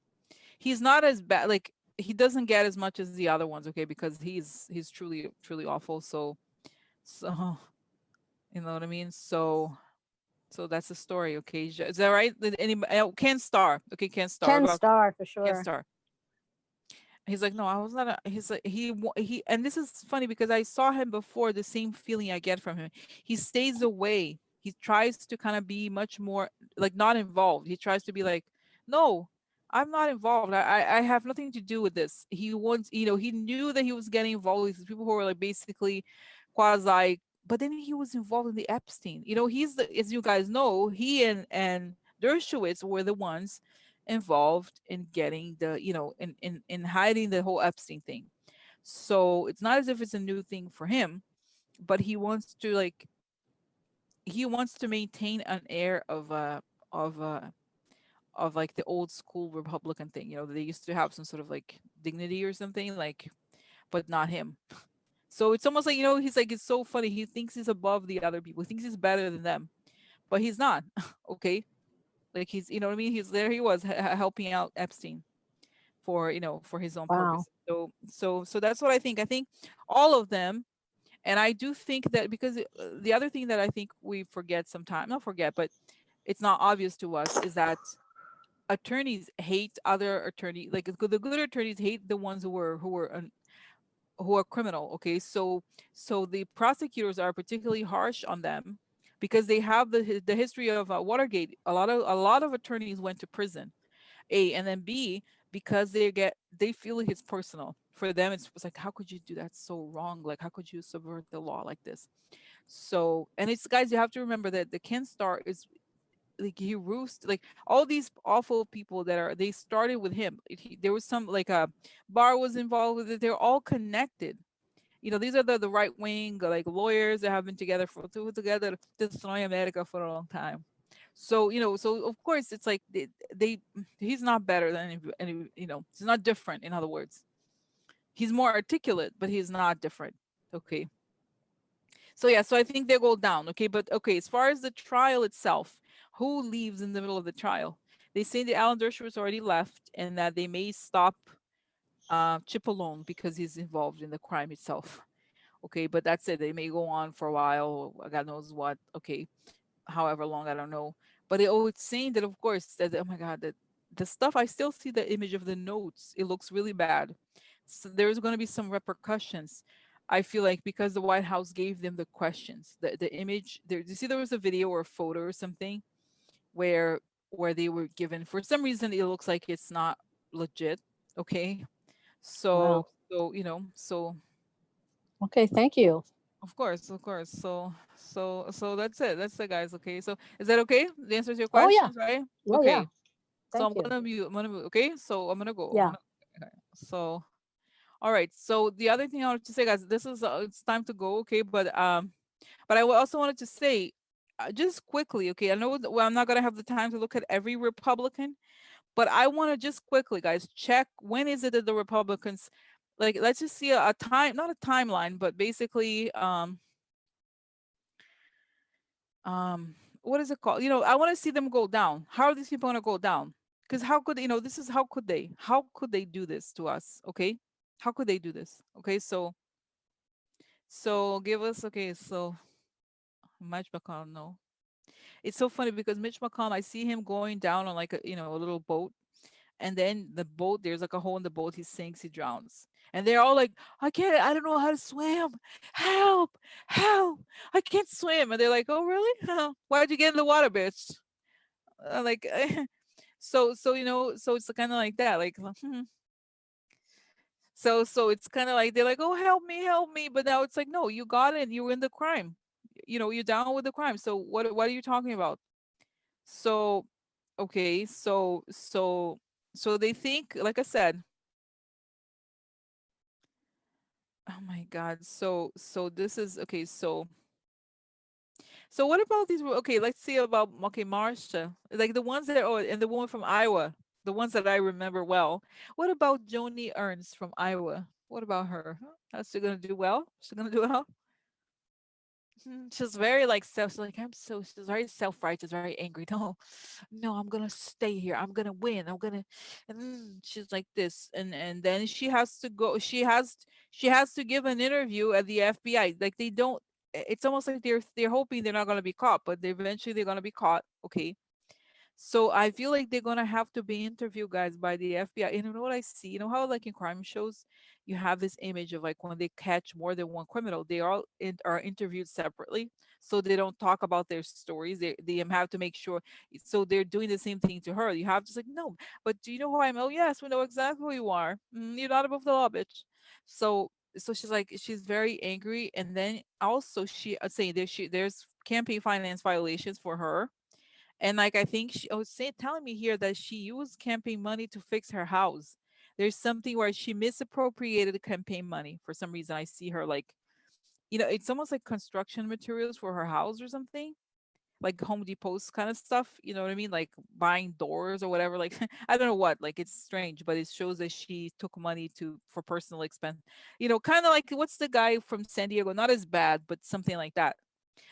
he's not as bad. Like he doesn't get as much as the other ones, okay? Because he's truly truly awful. So you know what I mean. So that's the story, okay? Is that right? Ken Starr, okay? Ken Starr Ken about Starr for Ken sure. Starr. He's like, no, I was not. He's like, and this is funny because I saw him before. The same feeling I get from him. He stays away. He tries to kind of be much more like not involved. He tries to be like, no, I'm not involved. I have nothing to do with this. He wants, he knew that he was getting involved with people who were like basically quasi. But then he was involved in the Epstein. He's as you guys know, he and Dershowitz were the ones involved in getting in hiding the whole Epstein thing. So it's not as if it's a new thing for him, but he wants to maintain an air of of like the old school Republican thing. They used to have some sort of like dignity or something like, but not him. So it's almost like he's like it's so funny. He thinks he's above the other people. He thinks he's better than them, but he's not. Okay, like he's what I mean. He's there. He was helping out Epstein for his own Wow. purpose. So that's what I think. I think all of them, and I do think that because the other thing that I think we forget sometimes, not forget, but it's not obvious to us is that attorneys hate other attorneys. Like the good attorneys hate the ones who were who are criminal. Okay, so the prosecutors are particularly harsh on them because they have the history of Watergate. A lot of attorneys went to prison. A, and then B, because they feel like it's personal for them. It's like, how could you do that so wrong? Like, how could you subvert the law like this? So, and it's, guys, you have to remember that the Ken Starr is like, he roost like all these awful people that are, they started with him. There was some, like, Barr was involved with it. They're all connected. These are the right wing, like, lawyers that have been together together to destroy America for a long time. So, so of course it's like he's not better than he's not different. In other words, he's more articulate, but he's not different. Okay. So yeah, so I think they go down. Okay, but okay, as far as the trial itself, who leaves in the middle of the trial? They say that Alan Dershowitz already left, and that they may stop Cipollone because he's involved in the crime itself. Okay, but that's it. They may go on for a while. God knows what. Okay, however long, I don't know. But it's saying that, of course, that, oh my God, that the stuff, I still see the image of the notes. It looks really bad. So there's going to be some repercussions. I feel like, because the White House gave them the questions, the image there. You see, there was a video or a photo or something where they were given, for some reason it looks like it's not legit. Okay, so Wow. so Okay, thank you. of course, of course. So that's it. That's it, guys. Okay. So is that okay? The answers to your Oh yeah. questions, right? Yeah, yeah. Okay. So Thank I'm you. gonna mute. I'm gonna mute. Okay. So I'm gonna go. Yeah. Okay. So all right. So the other thing I wanted to say, guys, this is it's time to go. Okay. But I also wanted to say, just quickly. Okay. I know well, I'm not gonna have the time to look at every Republican, but I want to just quickly, guys, check when is it that the Republicans, like, let's just see a time, not a timeline, but basically, what is it called? I want to see them go down. How are these people going to go down? Because how could, this is, how could they do this to us? Okay. How could they do this? Okay. So give us, okay. So Mitch McConnell, no. It's so funny because Mitch McConnell, I see him going down on, like, a little boat, and then the boat, there's like a hole in the boat, he sinks, he drowns, and they're all like, I don't know how to swim, help, help, I can't swim. And they're like, oh really? Why'd you get in the water, bitch? Like, so so it's kind of like that, like, so it's kind of like, they're like, oh, help me, but now it's like, no, you got it, you were in the crime, you're down with the crime, so what are you talking about? So okay, so they think, like I said, oh my God. So this is okay. So what about these? Okay, let's see about, okay, Marsha, like the ones that, oh, and the woman from Iowa, the ones that I remember well. What about Joni Ernst from Iowa? What about her? Huh? How's she gonna do well? She's gonna do well. She's very, like, self. She's like, she's very self-righteous, very angry. No, no, I'm gonna stay here. I'm gonna win. I'm gonna. And she's like this, and then she has to go. She has to give an interview at the FBI. Like, they don't. It's almost like they're hoping they're not gonna be caught, but eventually they're gonna be caught. Okay. So I feel like they're gonna have to be interviewed, guys, by the FBI. And you know what I see? You know how, like, in crime shows, you have this image of, like, when they catch more than one criminal, they all are interviewed separately, so they don't talk about their stories. They have to make sure. So they're doing the same thing to her. You have to, like, no, but do you know who I am? Oh yes, we know exactly who you are. You're not above the law, bitch. So she's like, she's very angry, and then also she saying there's campaign finance violations for her, and, like, I think she was telling me here that she used campaign money to fix her house. There's something where she misappropriated the campaign money for some reason. I see her, like, it's almost like construction materials for her house or something, like Home Depot's kind of stuff. You know what I mean? Like buying doors or whatever. Like, I don't know what. Like, it's strange, but it shows that she took money for personal expense. Kind of like, what's the guy from San Diego? Not as bad, but something like that.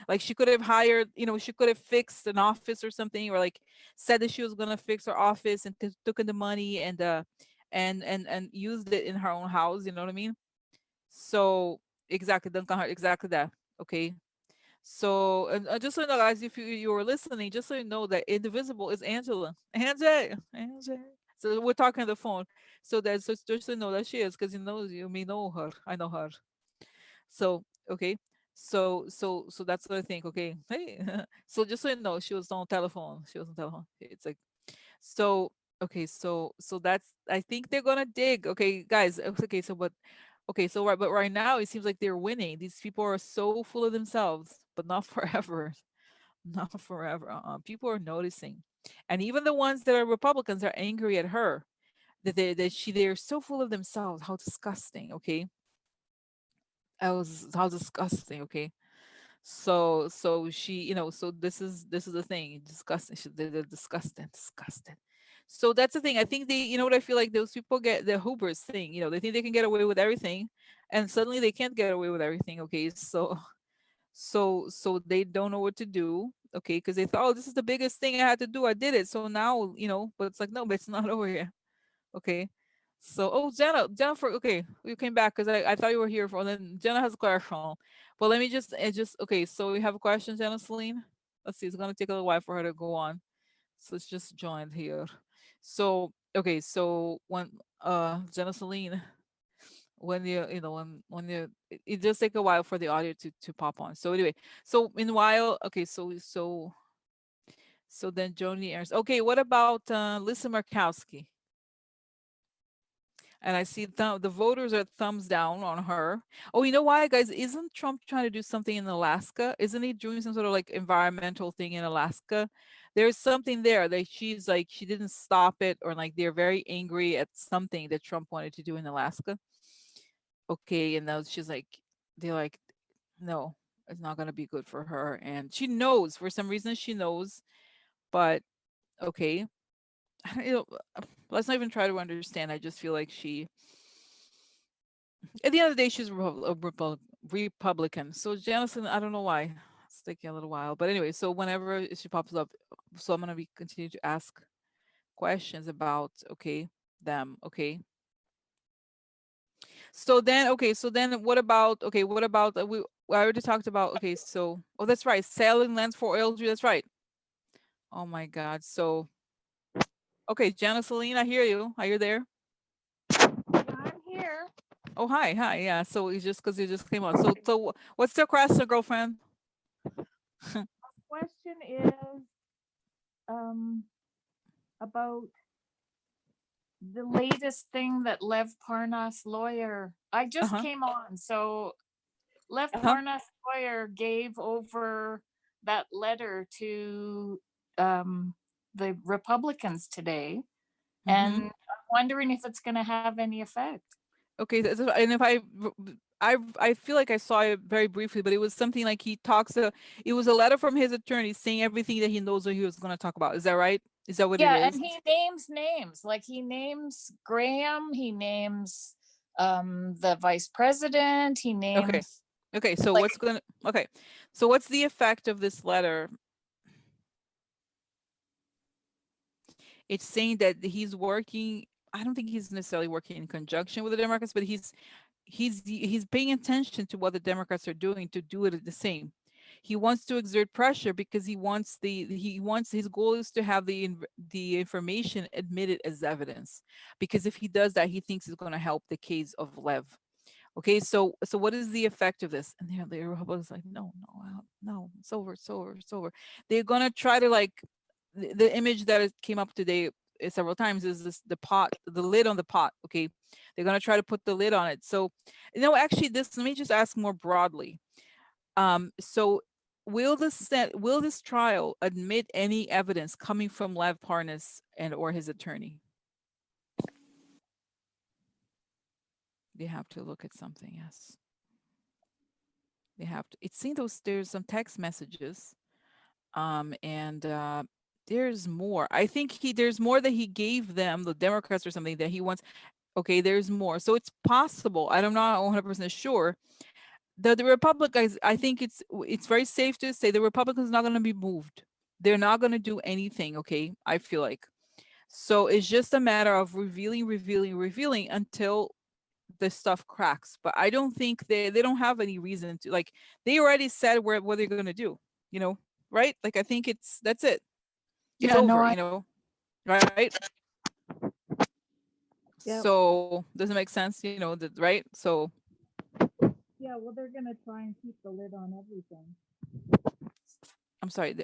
Like, she could have hired, she could have fixed an office or something, or, like, said that she was gonna fix her office and took in the money and used it in her own house. You know what I mean? So exactly, exactly that. Okay. So, and just so you know, guys, if you were listening, just so you know that Indivisible is Angela. Angela. So we're talking on the phone. So that's just to know that she is, because you may know her. I know her. So okay. So that's what I think. Okay. Hey. So just so you know, she was on telephone. She was on telephone. It's like so okay, so that's I think they're gonna dig. Okay, guys. Okay, so but okay, so right now it seems like they're winning. These people are so full of themselves, but not forever. Not forever. People are noticing. And even the ones that are Republicans are angry at her. They're so full of themselves. How disgusting, okay? How disgusting, okay? So she, so this is the thing. Disgusting. They're disgusting, disgusting. So that's the thing. I think what I feel like those people get the hubris thing. They think they can get away with everything, and suddenly they can't get away with everything. Okay, so they don't know what to do. Okay, because they thought, oh, this is the biggest thing I had to do. I did it. So now, but it's like, no, but it's not over yet. Okay. So, oh, Jennifer, okay, you came back because I thought you were here for. Then Jenna has a question, but let me just okay. So we have a question, Jenna Celine. Let's see, it's gonna take a little while for her to go on. So it's just joined here. So okay, so when Jenna Celine, when it just take a while for the audio to pop on. So anyway, so meanwhile, okay, so then Joni Ernst. Okay, what about Lisa Murkowski? And I see the voters are thumbs down on her. Oh, you know why, guys? Isn't Trump trying to do something in Alaska? Isn't he doing some sort of like environmental thing in Alaska? There's something there that she's like, she didn't stop it, or like they're very angry at something that Trump wanted to do in Alaska. Okay, and now she's like, they're like, no, it's not going to be good for her. And she knows, for some reason, she knows, but okay. Let's not even try to understand. I just feel like at the end of the day, she's a Republican. So Janison, I don't know why it's taking a little while, but anyway, so whenever she pops up, so I'm gonna be continue to ask questions about them. Okay. So then what about I already talked about. Okay, so that's right, selling lands for oil. That's right. Oh my God. So okay, Janiceline, I hear you. Are you there? I'm here. Oh, hi. Yeah. So it's just because you just came on. So what's the question, girlfriend? Question is about the latest thing that Lev Parnas lawyer. I just Uh-huh. came on, so Lev Uh-huh. Parnas lawyer gave over that letter to the Republicans today, and Mm-hmm. I'm wondering if it's going to have any effect. Okay, and if I feel like I saw it very briefly, but it was something like he talks. It was a letter from his attorney saying everything that he knows what he was going to talk about. Is that right? Is that what it Yeah, is? and he names names. Like he names Graham, he names the vice president, he Okay. names Okay. So like So what's the effect of this letter? It's saying that he's working. I don't think he's necessarily working in conjunction with the Democrats, but he's paying attention to what the Democrats are doing to do it the same. He wants to exert pressure because he wants his goal is to have the information admitted as evidence, because if he does that, he thinks it's going to help the case of Lev. Okay, so what is the effect of this? And the Republicans like, no, it's over, it's over, it's over. They're gonna try to like the image that it came up today several times is the lid on the pot. Okay, they're gonna try to put the lid on it. So, actually, let me just ask more broadly. So will this trial admit any evidence coming from Lev Parnas and or his attorney? They have to look at something. Yes. They have to. It seems there's some text messages, and there's more. I think there's more that he gave them, the Democrats, or something that he wants. Okay, there's more. So it's possible. I'm not 100% sure. The Republicans, I think it's very safe to say the Republicans are not going to be moved. They're not going to do anything. Okay, I feel like. So it's just a matter of revealing until the stuff cracks. But I don't think they don't have any reason to, like, they already said what they're going to do, right? Like, I think that's it. It's yeah, no, over, right? Yep. So does it make sense? Right? So Yeah, well, they're gonna try and keep the lid on everything. I'm sorry,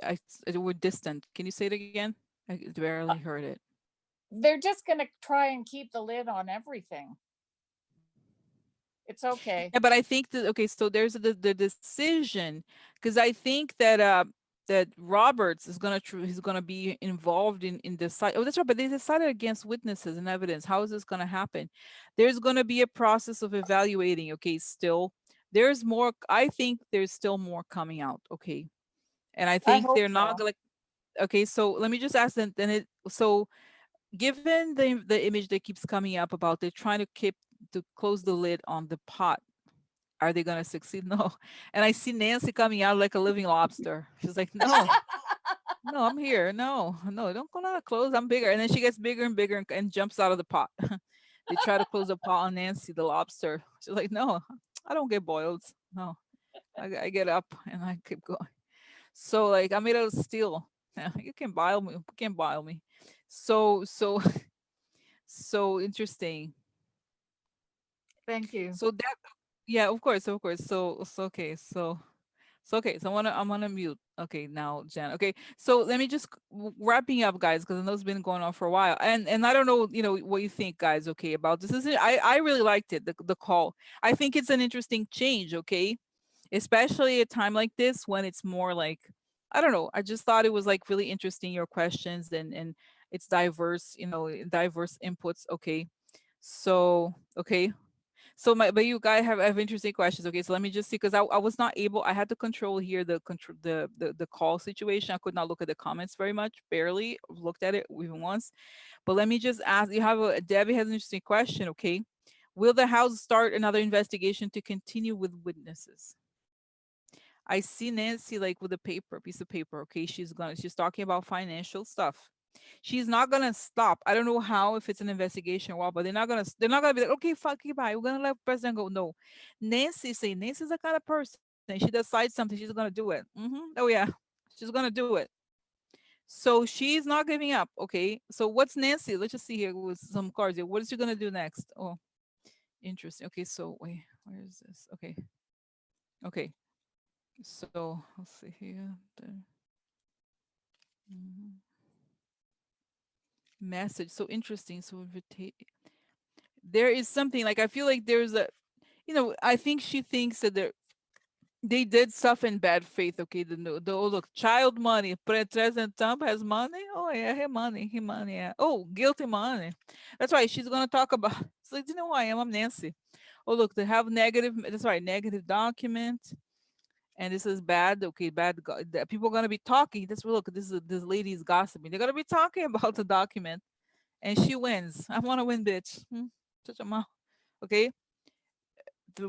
we're distant. Can you say it again? I barely heard it. They're just gonna try and keep the lid on everything. It's okay. Yeah, but I think that okay, so there's the decision because I think that that Roberts is he's gonna be involved in this side. Oh, that's right, but they decided against witnesses and evidence. How is this gonna happen? There's gonna be a process of evaluating. Okay, still there's more. I think there's still more coming out. Okay, and I I think hope they're not so. gonna. Okay, so let me just ask then it so given the image that keeps coming up about they're trying to close the lid on the pot, are they going to succeed? No. And I see Nancy coming out like a living lobster. She's like, no, no, I'm here. No, no, don't go out close. I'm bigger. And then she gets bigger and bigger and jumps out of the pot. They try to close the pot on Nancy, the lobster. She's like, no, I don't get boiled. No, I get up and I keep going. So like I'm made out of steel. Yeah, you can boil me. You can boil me. So so interesting. Thank you. So that yeah, of course, of course. So okay, so okay, so I'm gonna mute. Okay, now Jen. Okay, so let me just wrapping up, guys, because I know it's been going on for a while, and I don't know, what you think, guys. Okay, about this. I really liked it, the call. I think it's an interesting change. Okay, especially a time like this when it's more like I don't know. I just thought it was like really interesting your questions and it's diverse, diverse inputs. Okay, so okay, so but you guys have interesting questions. Okay, so let me just see because I was not able. I had to control here the control the call situation. I could not look at the comments very much. Barely looked at it even once. But let me just ask. You have Debbie has an interesting question. Okay, will the House start another investigation to continue with witnesses? I see Nancy like with a piece of paper. Okay, she's talking about financial stuff. She's not gonna stop. I don't know how if it's an investigation or what, but they're not gonna be like, okay, fuck you, bye. We're gonna let president go. No, Nancy's the kind of person. She decides something, she's gonna do it. Oh yeah, she's gonna do it. So she's not giving up. Okay, so what's Nancy? Let's just see here with some cards here. What is she gonna do next? Oh, interesting. Okay, so wait, where is this? Okay, okay. So let's see here. Mhm. Message. So interesting. So there is something like I feel like there's I think she thinks that they did stuff in bad faith. Okay, oh look, child money. President Trump has money. Oh yeah, he money. Yeah. Oh, guilty money. That's right. She's gonna talk about. So you know who I am? I'm Nancy. Oh look, they have negative. That's right, negative document. And this is bad. Okay, bad. People are gonna be talking. Look. This lady is gossiping. They're gonna be talking about the document, and she wins. I want to win, bitch. Shut your mouth. Okay,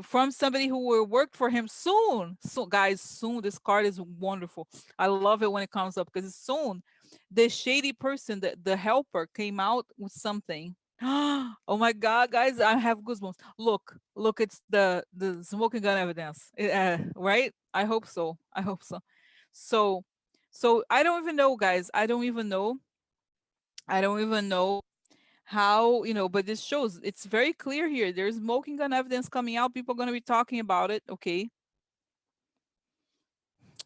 from somebody who will work for him soon. So, guys, soon. This card is wonderful. I love it when it comes up because it's soon. The shady person, the helper, came out with something. Oh my God, guys, I have goosebumps. Look, it's the smoking gun evidence, right? I hope so. I hope so. So, so I don't even know, guys. I don't even know. I don't even know how, but this shows it's very clear here. There's smoking gun evidence coming out. People are going to be talking about it. Okay.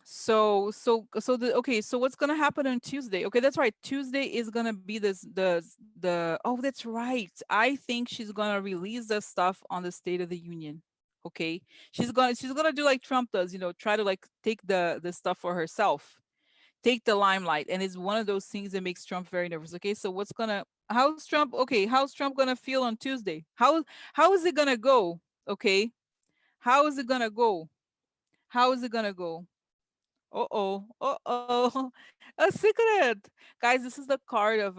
So what's going to happen on Tuesday? Okay, that's right. Tuesday is going to be oh, that's right. I think she's going to release the stuff on the State of the Union. Okay. She's going to do like Trump does, try to like take the stuff for herself, take the limelight, and it's one of those things that makes Trump very nervous. Okay, so how's Trump gonna feel on Tuesday? How is it gonna go? Okay, how is it gonna go? How is it gonna go? Uh-oh, uh-oh. A secret. Guys, this is the card of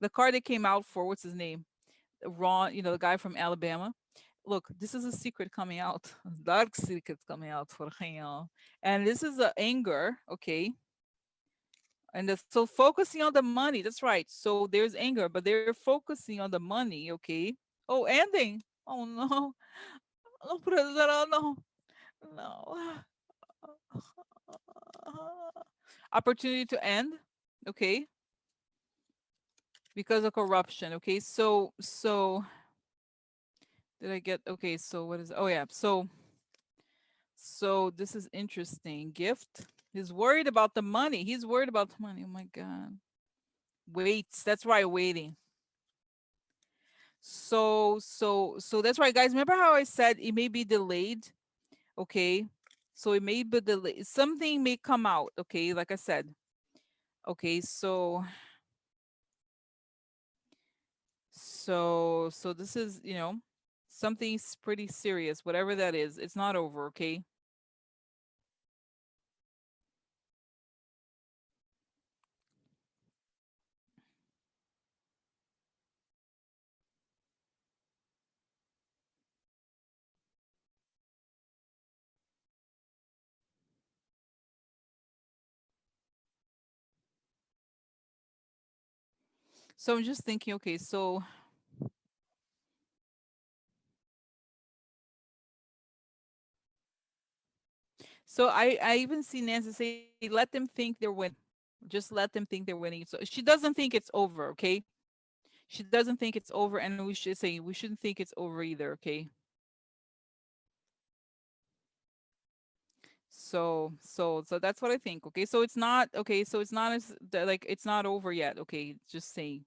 the card that came out for what's his name? Ron, the guy from Alabama. Look, this is a secret coming out. Dark secret coming out for him. And this is the anger, okay? And so focusing on the money, that's right. So there's anger, but they're focusing on the money, okay? Oh, ending. Oh no. No, President, no. No. Opportunity to end. Okay. because of corruption. Okay, so did I get okay? So what is? Oh yeah. So this is interesting. Gift. He's worried about the money. He's worried about the money. Oh my God. Waits. That's right. Waiting. So that's right, guys. Remember how I said it may be delayed? Okay. So it may be delayed. Something may come out. Okay. Like I said. Okay. So this is, something's pretty serious. Whatever that is, it's not over. Okay. So I'm just thinking. Okay. So I even see Nancy say, let them think they're winning. Just let them think they're winning. So she doesn't think it's over, okay? She doesn't think it's over, and we shouldn't think it's over either, okay? So that's what I think, okay? So it's not okay. So it's not like it's not over yet, okay? Just saying,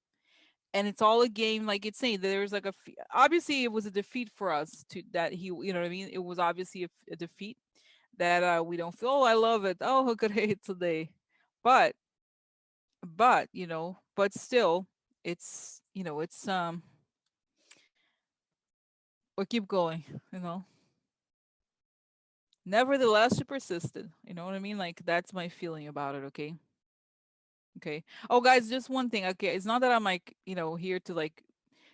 and it's all a game. Like it's saying that there's like obviously it was a defeat for us to that he, you know what I mean? It was obviously a defeat that we don't feel. Oh, I love it. Oh, look at it today, but but still, it's we keep going. You know, nevertheless, she persisted. You know what I mean? Like that's my feeling about it. Okay. Okay. Oh, guys, just one thing. Okay, it's not that I'm like here to like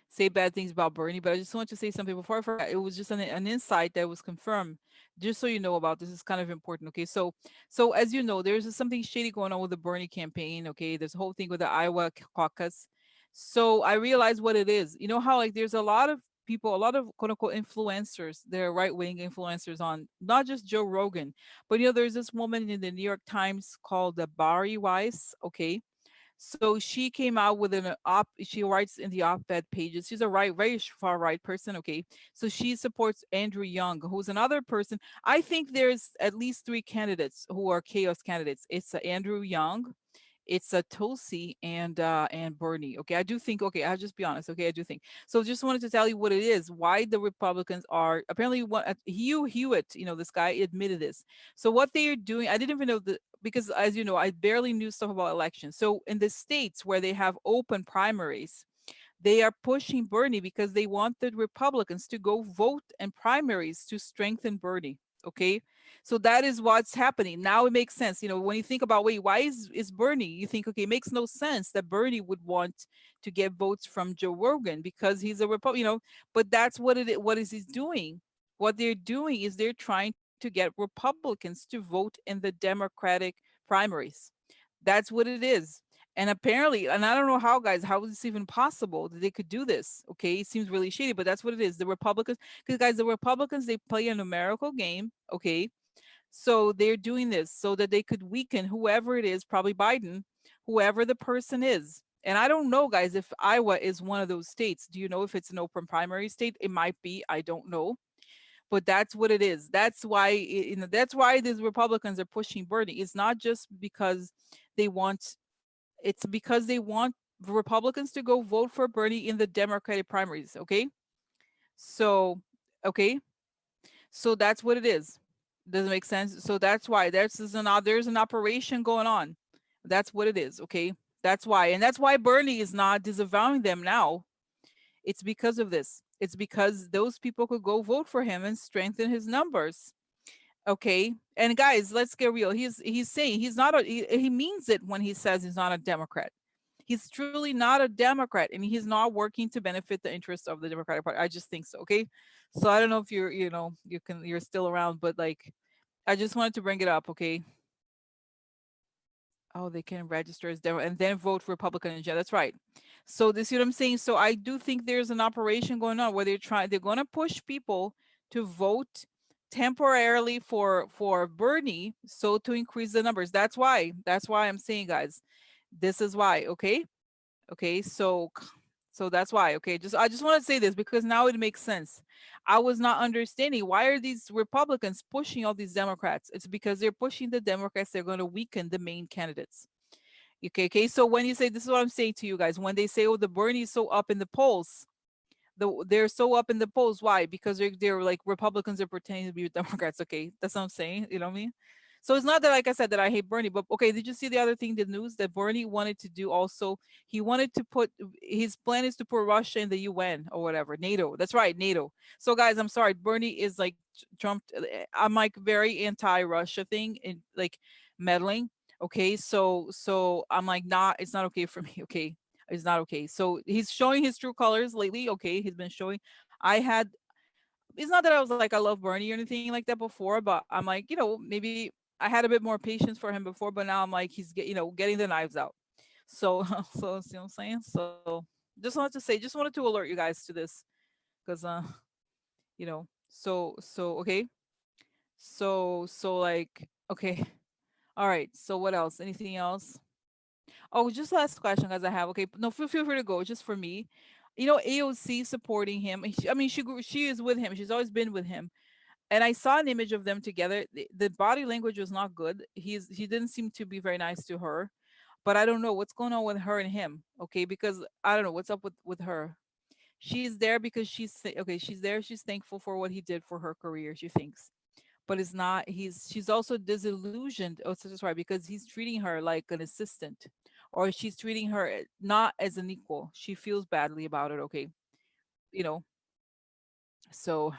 say bad things about Bernie, but I just want to say something before I forget. It was just an insight that was confirmed. Just so you know about this is kind of important. Okay, so as you know, there's something shady going on with the Bernie campaign. Okay, there's a whole thing with the Iowa caucus. So I realized what it is. You know how like there's a lot of people, a lot of quote unquote influencers, they're right wing influencers on not just Joe Rogan, but there's this woman in the New York Times called the Bari Weiss. Okay, so she came out with an op. She writes in the op-ed pages. She's a very far right person. Okay, so she supports Andrew Young, who's another person. I think there's at least three candidates who are chaos candidates. It's Andrew Young, it's a Tulsi and Bernie. Okay, I do think. Okay, I'll just be honest. Okay, I do think. So just wanted to tell you what it is. Why the Republicans are apparently what Hugh Hewitt. This guy admitted this. So what they are doing, I didn't even know because as you know, I barely knew stuff about elections. So in the states where they have open primaries, they are pushing Bernie because they want the Republicans to go vote in primaries to strengthen Bernie. Okay. So that is what's happening. Now it makes sense. When you think about, wait, why is Bernie? You think, okay, it makes no sense that Bernie would want to get votes from Joe Rogan because he's a Republican, but that's what is he doing? What they're doing is they're trying to get Republicans to vote in the Democratic primaries. That's what it is. And apparently, and I don't know how, guys, how is this even possible that they could do this? Okay, it seems really shady, but that's what it is. The Republicans, because guys, the Republicans, they play a numerical game. Okay, so they're doing this so that they could weaken whoever it is, probably Biden, whoever the person is. And I don't know, guys, if Iowa is one of those states. Do you know if it's an open primary state? It might be. I don't know, but that's what it is. That's why that's why these Republicans are pushing Bernie. It's not just because they want it's because they want Republicans to go vote for Bernie in the Democratic primaries. Okay. So, okay. So that's what it is. Doesn't make sense. So that's why there's an operation going on. That's what it is. Okay. That's why. And that's why Bernie is not disavowing them now. It's because of this. It's because those people could go vote for him and strengthen his numbers. Okay. And guys, let's get real. He's saying he's not he means it when he says he's not a Democrat. He's truly not a Democrat, and he's not working to benefit the interests of the Democratic Party. I just think so. Okay. So I don't know if you're still around, but like I just wanted to bring it up. Okay. Oh, they can register as Democrat and then vote for Republican. Yeah, that's right. So this is what I'm saying. So I do think there's an operation going on where they're going to push people to vote temporarily for Bernie, so to increase the numbers. That's why I'm saying, guys, this is why. Okay. Okay, so that's why. Okay, I just want to say this because now it makes sense. I was not understanding why are these Republicans pushing all these Democrats. It's because they're pushing the Democrats. They're going to weaken the main candidates. Okay. So when you say, this is what I'm saying to you guys, when they say, oh, the Bernie's so up in the polls, they're so up in the polls. Why? Because they're like Republicans are pretending to be Democrats. Okay, that's what I'm saying. You know what I mean? So it's not that, like I said, that I hate Bernie, but okay, did you see the other thing, the news that Bernie wanted to do also? He wanted to put, his plan is to put Russia in the UN or whatever, NATO. That's right, NATO. So guys, I'm sorry, Bernie is like Trump. I'm like very anti-Russia thing and like meddling. Okay, so I'm like, not, it's not okay for me. Okay, it's not okay. So he's showing his true colors lately. Okay, he's been showing. I had, it's not that I was like, I love Bernie or anything like that before, but I'm like, maybe I had a bit more patience for him before, but now I'm like, he's getting the knives out. So so you know what I'm saying. So just wanted to say, just wanted to alert you guys to this because so okay, so like okay, all right. So what else? Anything else? Oh, just last question, guys. I have, okay. No, feel free to go. Just for me, AOC supporting him. I mean, she is with him. She's always been with him. And I saw an image of them together. The body language was not good. He didn't seem to be very nice to her. But I don't know what's going on with her and him. Okay, because I don't know what's up with her. She's there because okay. She's there. She's thankful for what he did for her career. She thinks, but it's not. She's also disillusioned. Oh, so that's right, because he's treating her like an assistant, or she's treating her not as an equal. She feels badly about it. Okay, you know. So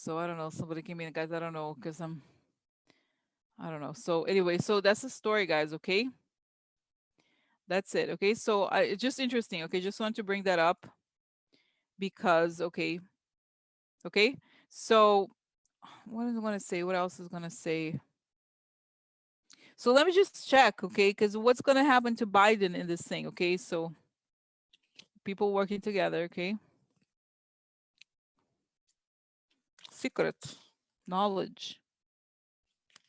I don't know. Somebody came in, guys. I don't know because I don't know. So anyway, so that's the story, guys. Okay, that's it. Okay, so it's just interesting. Okay, just want to bring that up because okay. So what is I going to say? What else is going to say? So let me just check, okay? Because what's going to happen to Biden in this thing? Okay, so people working together. Okay, secret knowledge,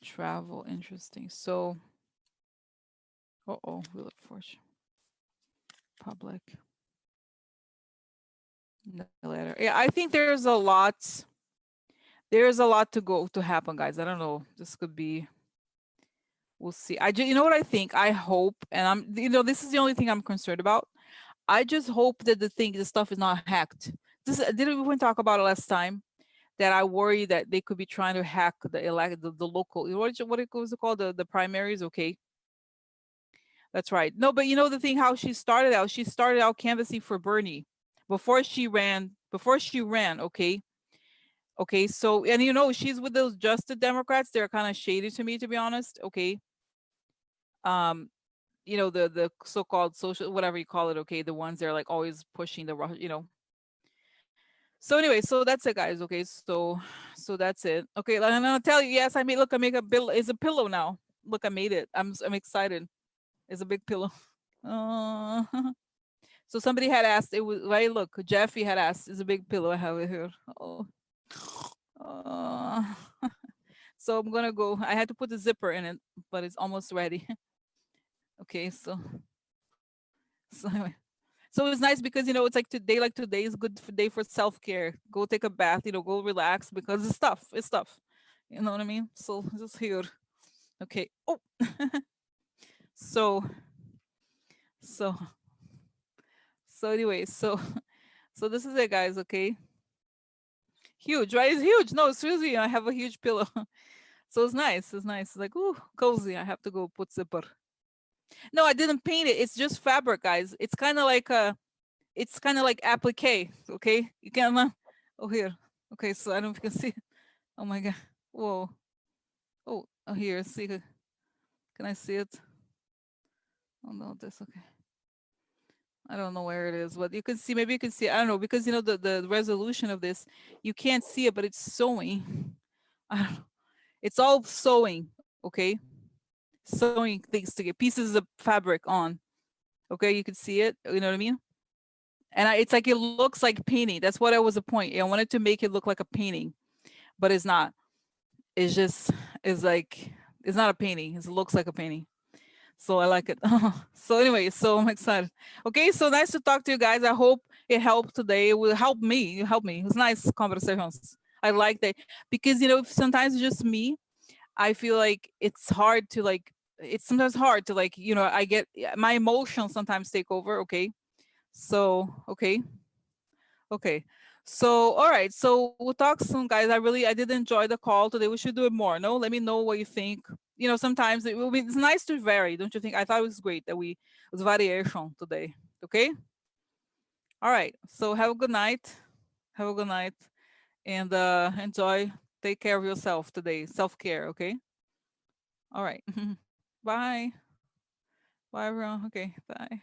travel, interesting. So, we look for public. No letter. Yeah, I think there's a lot. There's a lot to happen, guys. I don't know. This could be. We'll see. You know what I think? I hope, and this is the only thing I'm concerned about. I just hope that the stuff is not hacked. Didn't we talk about it last time? That I worry that they could be trying to hack the local. What it was called, the primaries. Okay, that's right. No, but the thing, how she started out. She started out canvassing for Bernie before she ran. Before she ran. Okay. Okay, so and she's with those Justice Democrats. They're kind of shady to me, to be honest. Okay, um, the so-called social, whatever you call it. Okay, the ones they're like always pushing the. So anyway, so that's it, guys. Okay, so that's it. Okay, and I'm gonna tell you. Yes, I made. Look, I make a bill. It's a pillow now. Look, I made it. I'm excited. It's a big pillow. Uh, so somebody had asked. It was right. Look, Jeffy had asked. It's a big pillow. I have it here. Oh. Uh, so I'm gonna go. I had to put the zipper in it, but it's almost ready. Okay, so anyway. So it's nice because it's like today, is good day for self-care. Go take a bath, go relax because it's stuff. It's stuff. You know what I mean? So just here. Okay. Oh. so so so anyway, so this is it, guys. Okay. Huge, right? It's huge. No, seriously, I have a huge pillow. So it's nice. It's nice. It's like, ooh, cozy. I have to go put zipper. No, I didn't paint it. It's just fabric, guys. It's kind of like applique. Okay, you can. Oh, here. Okay, so I don't know if you can see. Oh my god. Whoa. Oh, here. See. Can I see it? Oh no, that's okay. I don't know where it is, but you can see. Maybe you can see. I don't know because the resolution of this, you can't see it, but it's sewing. I don't know. It's all sewing. Okay, sewing things to get pieces of fabric on. Okay, you can see it. You know what I mean? And it's like it looks like painting. That's what I was a point. I wanted to make it look like a painting, but it's not. It's just it's like it's not a painting. It looks like a painting. So I like it. So anyway, so I'm excited. Okay, so nice to talk to you guys. I hope it helped today. It will help me. It helped me. It was nice conversations. I like that because if sometimes it's just me, I feel like it's hard to like. It's sometimes hard to like. I get my emotions sometimes take over. Okay, so okay. So all right. So we'll talk soon, guys. I did enjoy the call today. We should do it more. No, let me know what you think. Sometimes it will be. It's nice to vary, don't you think? I thought it was great that it was variation today. Okay. All right. So have a good night. Have a good night and enjoy. Take care of yourself today. Self care. Okay. All right. Bye. Bye, everyone. Okay. Bye.